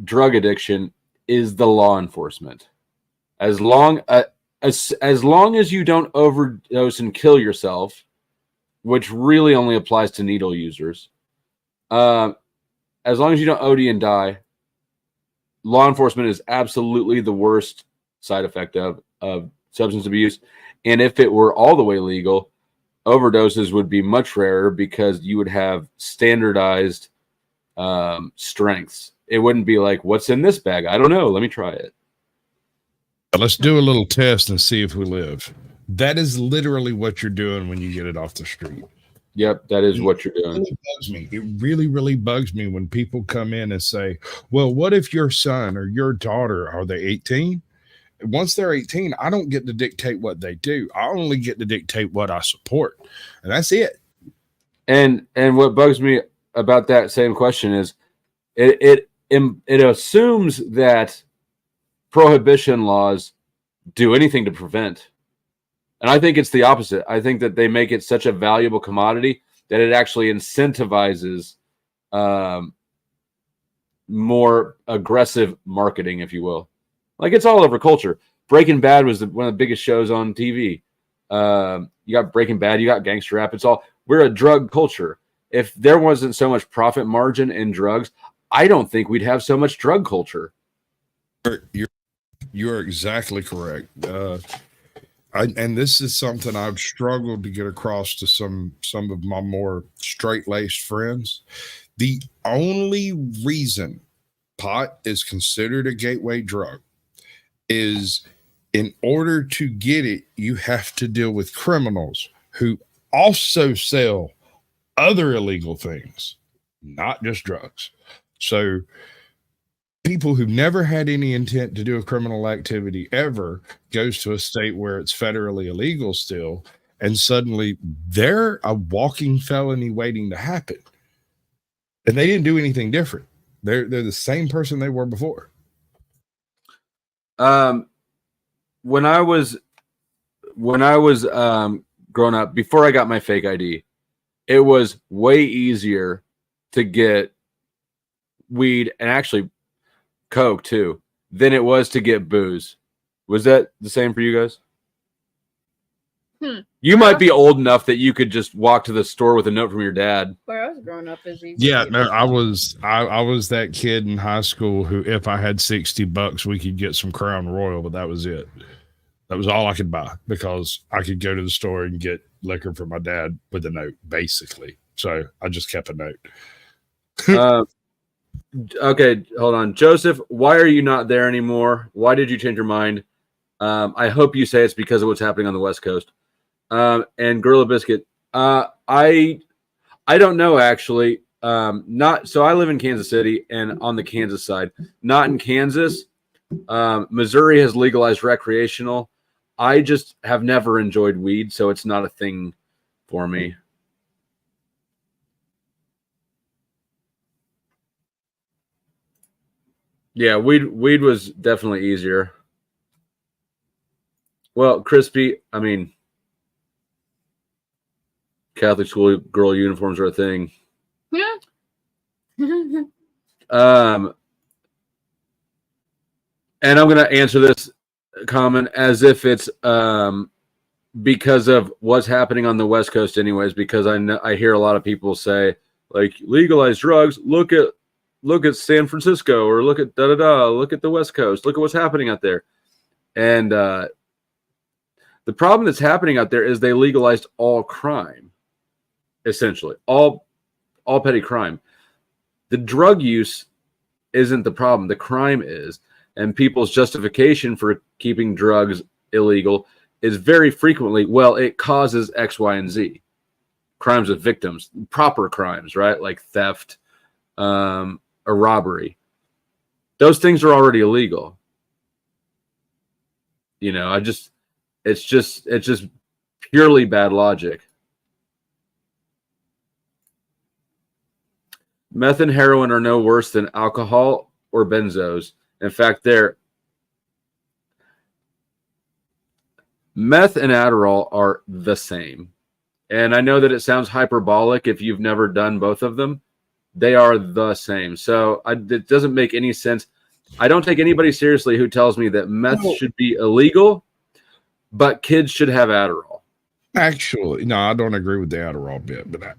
drug addiction is the law enforcement. As long as you don't overdose and kill yourself, which really only applies to needle users, as long as you don't OD and die, law enforcement is absolutely the worst side effect of substance abuse. And if it were all the way legal, overdoses would be much rarer because you would have standardized strengths. It wouldn't be like, what's in this bag? I don't know. Let me try it. Let's do a little test and see if we live. That is literally what you're doing when you get it off the street. Yep, that is what you're doing. It bugs me. It really, really bugs me when people come in and say, well, what if your son or your daughter, are they 18? Once they're 18, I don't get to dictate what they do. I only get to dictate what I support. And that's it. And what bugs me about that same question is it assumes that prohibition laws do anything to prevent. And I think it's the opposite. I think that they make it such a valuable commodity that it actually incentivizes more aggressive marketing, if you will. Like, it's all over culture. Breaking Bad was one of the biggest shows on TV. You got Breaking Bad, you got gangster rap. We're a drug culture. If there wasn't so much profit margin in drugs, I don't think we'd have so much drug culture. You're exactly correct. And this is something I've struggled to get across to some of my more straight-laced friends. The only reason pot is considered a gateway drug is in order to get it, you have to deal with criminals who also sell other illegal things, not just drugs. So people who've never had any intent to do a criminal activity ever goes to a state where it's federally illegal still, and suddenly they're a walking felony waiting to happen. And they didn't do anything different. They're the same person they were before. When I was growing up, before I got my fake ID, it was way easier to get weed and actually Coke too than it was to get booze. Was that the same for you guys? You might be old enough that you could just walk to the store with a note from your dad. Where I was growing up is easy. Yeah, no, I was that kid in high school who, if I had $60, we could get some Crown Royal, but that was it. That was all I could buy because I could go to the store and get liquor for my dad with a note, basically. So I just kept a note. Okay, hold on. Joseph, why are you not there anymore? Why did you change your mind? I hope you say it's because of what's happening on the West Coast. And Gorilla Biscuit, I don't know actually. Not so I live in Kansas City and on the Kansas side, not in Kansas. Missouri has legalized recreational. I just have never enjoyed weed, so it's not a thing for me. Yeah, weed was definitely easier. Well, Crispy, I mean, Catholic school girl uniforms are a thing. Yeah. And I'm going to answer this comment as if it's because of what's happening on the West Coast, anyways. Because I hear a lot of people say like legalize drugs. Look at San Francisco, or look at look at the West Coast. Look at what's happening out there. And the problem that's happening out there is they legalized all crime, essentially all petty crime. The drug use isn't the problem. The crime is. And people's justification for keeping drugs illegal is very frequently, well, it causes X, Y, and Z. Crimes of victims, proper crimes, right? Like theft, a robbery. Those things are already illegal. You know, it's just purely bad logic. Meth and heroin are no worse than alcohol or benzos. In fact, meth and Adderall are the same. And I know that it sounds hyperbolic if you've never done both of them. They are the same. So it doesn't make any sense. I don't take anybody seriously who tells me that meth should be illegal, but kids should have Adderall. Actually, no, I don't agree with the Adderall bit, but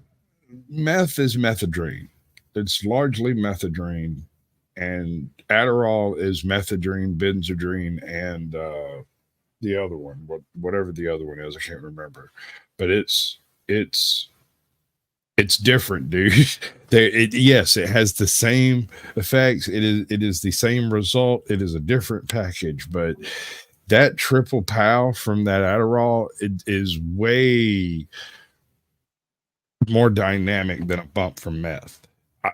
meth is methadone. It's largely methadone. And Adderall is methadone, benzodrine, and the other one, whatever the other one is, I can't remember. But it's different, dude. Yes, it has the same effects. It is the same result. It is a different package, but that triple pow from that Adderall, it is way more dynamic than a bump from meth.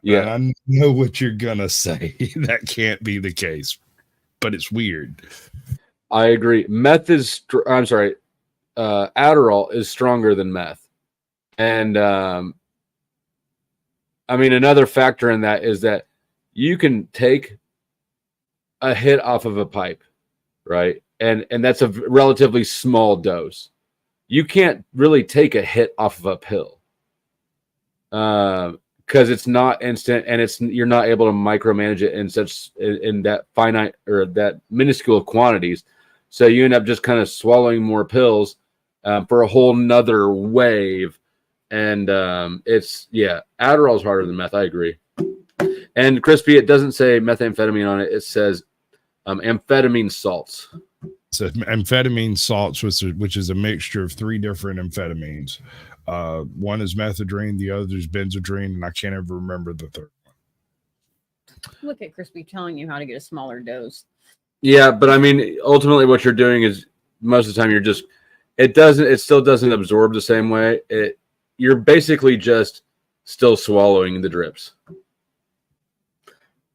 Yeah, I know what you're gonna say. That can't be the case, but it's weird. I agree. Adderall is stronger than meth. And I mean, another factor in that is that you can take a hit off of a pipe, right? And that's a relatively small dose. You can't really take a hit off of a pill. Because it's not instant, and you're not able to micromanage it in that finite or that minuscule quantities. So you end up just kind of swallowing more pills for a whole nother wave. And Adderall is harder than meth. I agree. And Crispy, it doesn't say methamphetamine on it. It says amphetamine salts. So amphetamine salts, which is a mixture of 3 different amphetamines. One is methadone, the other is benzodrine, and I can't ever remember the third one. Look at Crispy telling you how to get a smaller dose. Yeah, but I mean, ultimately, what you're doing is most of the time it still doesn't absorb the same way. You're basically just still swallowing the drips.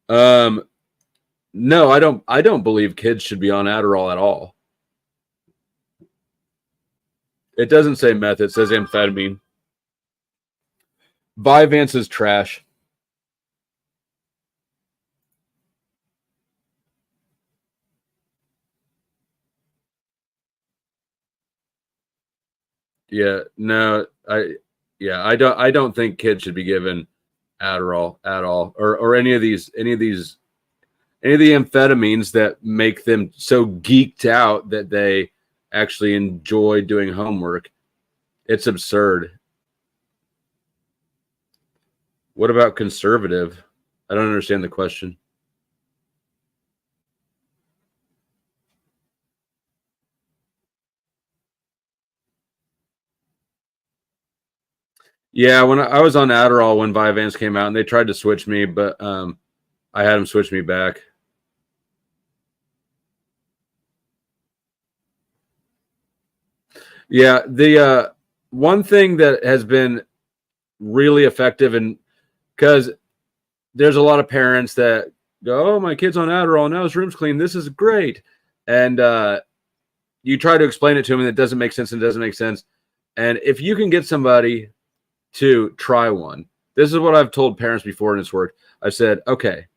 No, I don't believe kids should be on Adderall at all. It doesn't say meth, it says amphetamine. Vyvanse is trash. Yeah, no, I don't think kids should be given Adderall at all, or any of the amphetamines that make them so geeked out that they actually enjoy doing homework. It's absurd. What about conservative? I don't understand the question. Yeah, when I was on Adderall when Vyvanse came out, and they tried to switch me, but I had them switch me back. Yeah, the one thing that has been really effective, and because there's a lot of parents that go, "Oh, my kid's on Adderall, now his room's clean. This is great," and you try to explain it to them, and it doesn't make sense. And it doesn't make sense. And if you can get somebody to try one, this is what I've told parents before, and it's worked. I've said, okay,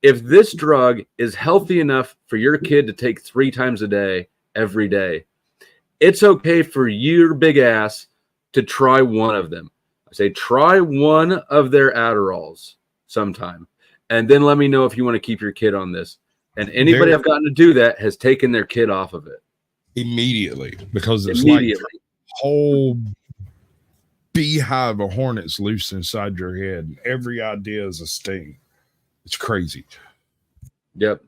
if this drug is healthy enough for your kid to take 3 times a day, every day, it's okay for your big ass to try one of them. I say, try one of their Adderalls sometime, and then let me know if you want to keep your kid on this. And anybody I've gotten to do that has taken their kid off of it immediately, because it's immediately. like a whole beehive of hornets loose inside your head, and every idea is a sting. It's crazy. Yep.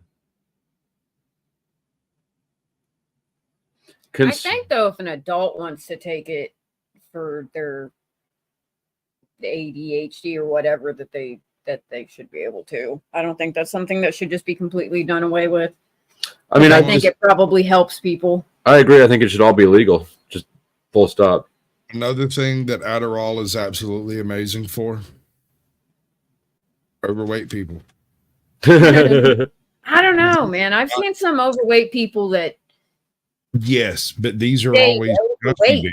I think though, if an adult wants to take it for their ADHD or whatever, that they should be able to. I don't think that's something that should just be completely done away with. I mean, I think it probably helps people. I agree. I think it should all be legal. Just full stop. Another thing that Adderall is absolutely amazing for: overweight people. I don't know, man. I've seen some overweight people that. Yes, but these are always junkie big.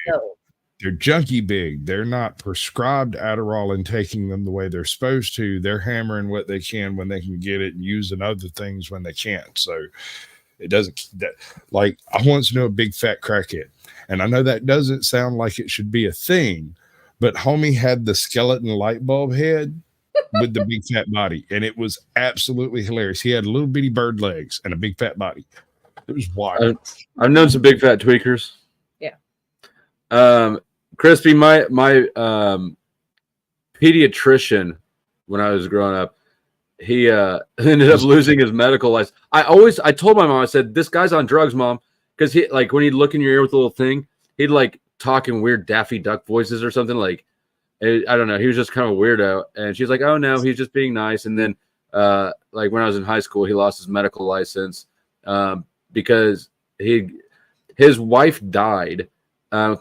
They're junkie big. They're not prescribed Adderall and taking them the way they're supposed to. They're hammering what they can when they can get it and using other things when they can't. So it doesn't like I once knew a big fat crackhead, and I know that doesn't sound like it should be a thing, but homie had the skeleton light bulb head with the big fat body, and it was absolutely hilarious. He had little bitty bird legs and a big fat body. It was wild. I've known some big fat tweakers. Yeah. Crispy, my pediatrician when I was growing up, he ended up losing his medical license. I told my mom, I said, this guy's on drugs, Mom, because he like when he'd look in your ear with a little thing, he'd like talk in weird Daffy Duck voices or something. Like I don't know, he was just kind of a weirdo. And she's like, oh no, he's just being nice. And then like when I was in high school, he lost his medical license because his wife died.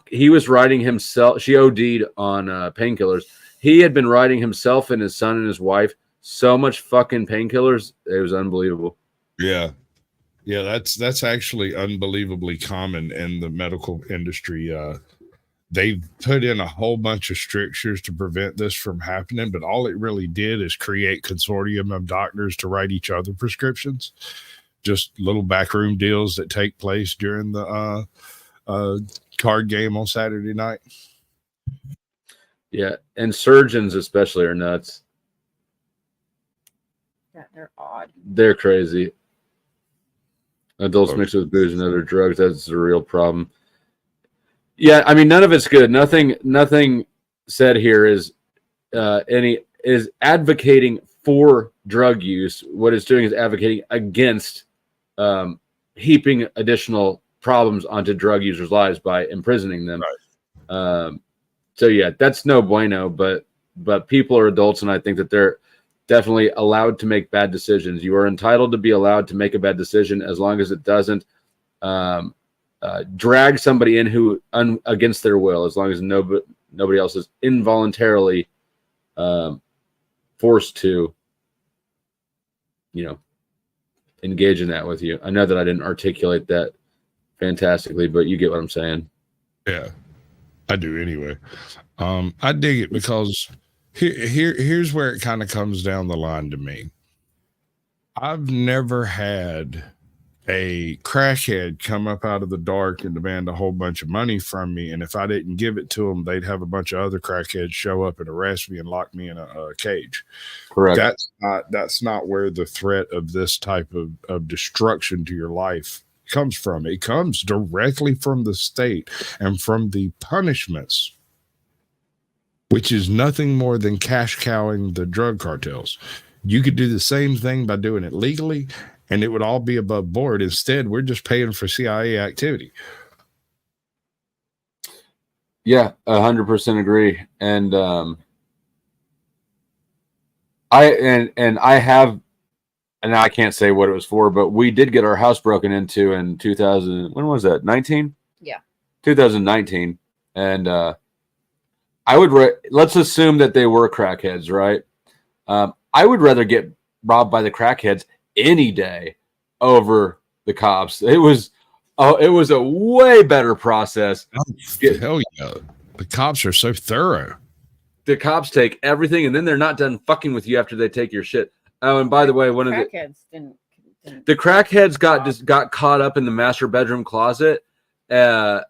He was riding himself. She OD'd on painkillers. He had been riding himself and his son and his wife so much fucking painkillers. It was unbelievable. Yeah. That's actually unbelievably common in the medical industry. They've put in a whole bunch of strictures to prevent this from happening, but all it really did is create consortium of doctors to write each other prescriptions. Just little backroom deals that take place during the card game on Saturday night. Yeah, and surgeons especially are nuts. Yeah, they're odd. They're crazy. Adults mixed with booze and other drugs, that's a real problem. Yeah, I mean, none of it's good. Nothing said here is advocating for drug use. What it's doing is advocating against heaping additional problems onto drug users' lives by imprisoning them. Right. So yeah, that's no bueno. But people are adults, and I think that they're definitely allowed to make bad decisions. You are entitled to be allowed to make a bad decision as long as it doesn't drag somebody in who against their will. As long as nobody else is involuntarily forced to, engage in that with you. I know that I didn't articulate that fantastically, but you get what I'm saying. Yeah, I do anyway. I dig it because here's where it kind of comes down the line to me. I've never had a crackhead come up out of the dark and demand a whole bunch of money from me, and if I didn't give it to them, they'd have a bunch of other crackheads show up and arrest me and lock me in a cage. Correct. That's not where the threat of this type of destruction to your life comes from. It comes directly from the state and from the punishments, which is nothing more than cash cowing the drug cartels. You could do the same thing by doing it legally, and it would all be above board. Instead, we're just paying for CIA activity. Yeah, 100% agree. And I have, and I can't say what it was for, but we did get our house broken into in 2000. When was that? 19? Yeah. 2019. And I would let's assume that they were crackheads, right? I would rather get robbed by the crackheads any day over the cops. It was a way better process. Hell yeah. The cops are so thorough. The cops take everything, and then they're not done fucking with you after they take your shit. Oh, and by the way, one of the crackheads didn't crackheads got caught up in the master bedroom closet, and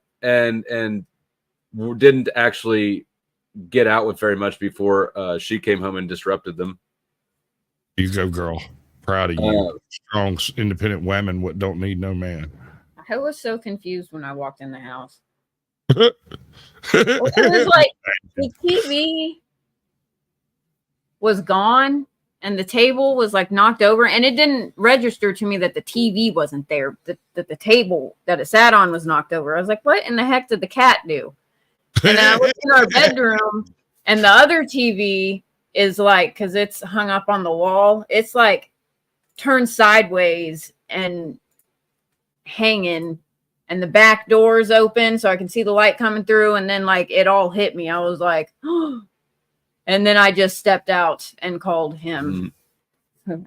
didn't actually get out with very much before she came home and disrupted them. You go, girl. Proud of you. Strong, independent women what don't need no man. I was so confused when I walked in the house. It was like the TV was gone and the table was like knocked over, and it didn't register to me that the TV wasn't there, that the table that it sat on was knocked over. I was like, what in the heck did the cat do? And then I looked in our bedroom, and the other TV is like, because it's hung up on the wall, it's like turned sideways and hanging, and the back door is open so I can see the light coming through, and then like it all hit me. I was like, oh. And then I just stepped out and called him.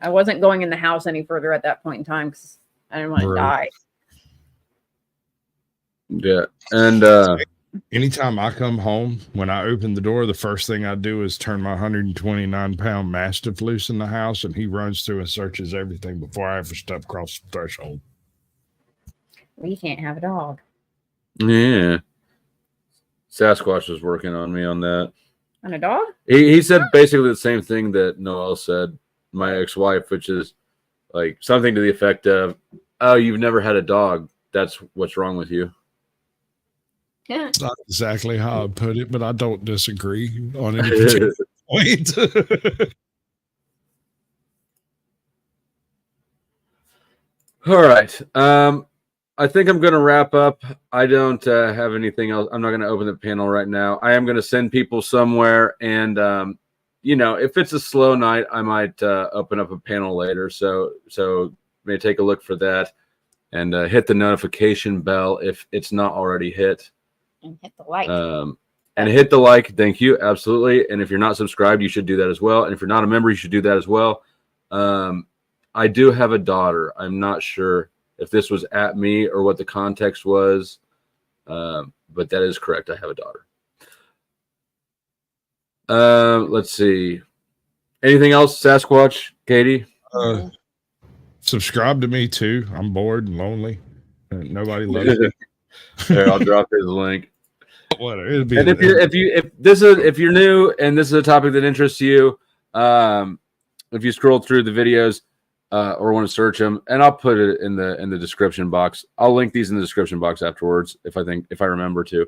I wasn't going in the house any further at that point in time because I didn't want to die. Yeah. And anytime I come home, when I open the door, the first thing I do is turn my 129-pound Mastiff loose in the house, and he runs through and searches everything before I ever step across the threshold. We can't have a dog. yeah. Sasquatch was working on me on that. On a dog? He said basically the same thing that Noel said, my ex-wife, which is like something to the effect of, oh, you've never had a dog. That's what's wrong with you. Yeah. It's not exactly how I put it, but I don't disagree on any particular point. All right. I think I'm going to wrap up. I don't have anything else. I'm not going to open the panel right now. I am going to send people somewhere. And, you know, if it's a slow night, I might open up a panel later. So may take a look for that and hit the notification bell if it's not already hit. And hit the like. And hit the like. Thank you. Absolutely. And if you're not subscribed, you should do that as well. And if you're not a member, you should do that as well. I do have a daughter. I'm not sure if this was at me or what the context was, but that is correct. I have a daughter. Let's see. Anything else, Sasquatch, Katie? Subscribe to me too. I'm bored and lonely. Nobody loves me. There, I'll drop his link. Whatever. And if you're new and this is a topic that interests you, if you scroll through the videos or want to search them, and I'll put it in the description box. I'll link these in the description box afterwards if I remember to.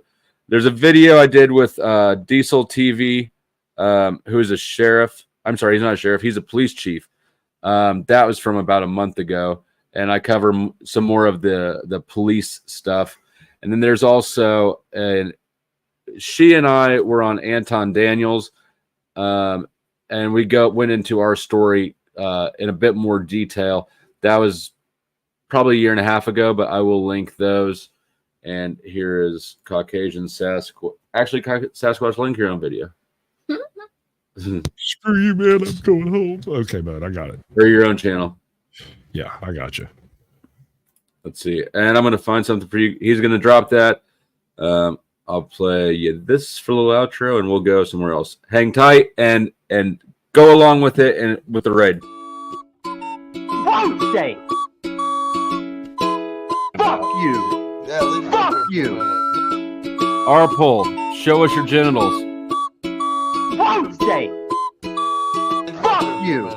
There's a video I did with Diesel TV, who is a sheriff. I'm sorry, he's not a sheriff. He's a police chief. That was from about a month ago, and I cover some more of the police stuff. And then there's also she and I were on Anton Daniels, and we went into our story in a bit more detail. That was probably a year and a half ago, but I will link those. And here is Caucasian Sasquatch. Actually, Sasquatch, link your own video. Screw you, man. I'm going home. Okay, bud. I got it. Or your own channel. Yeah, I got you. Let's see. And I'm going to find something for you. He's going to drop that. I'll play you this for a little outro, and we'll go somewhere else. Hang tight and go along with it and with the raid. Won't stay. Fuck you. Yeah, Fuck you. Our poll. Show us your genitals. Won't stay. Fuck you.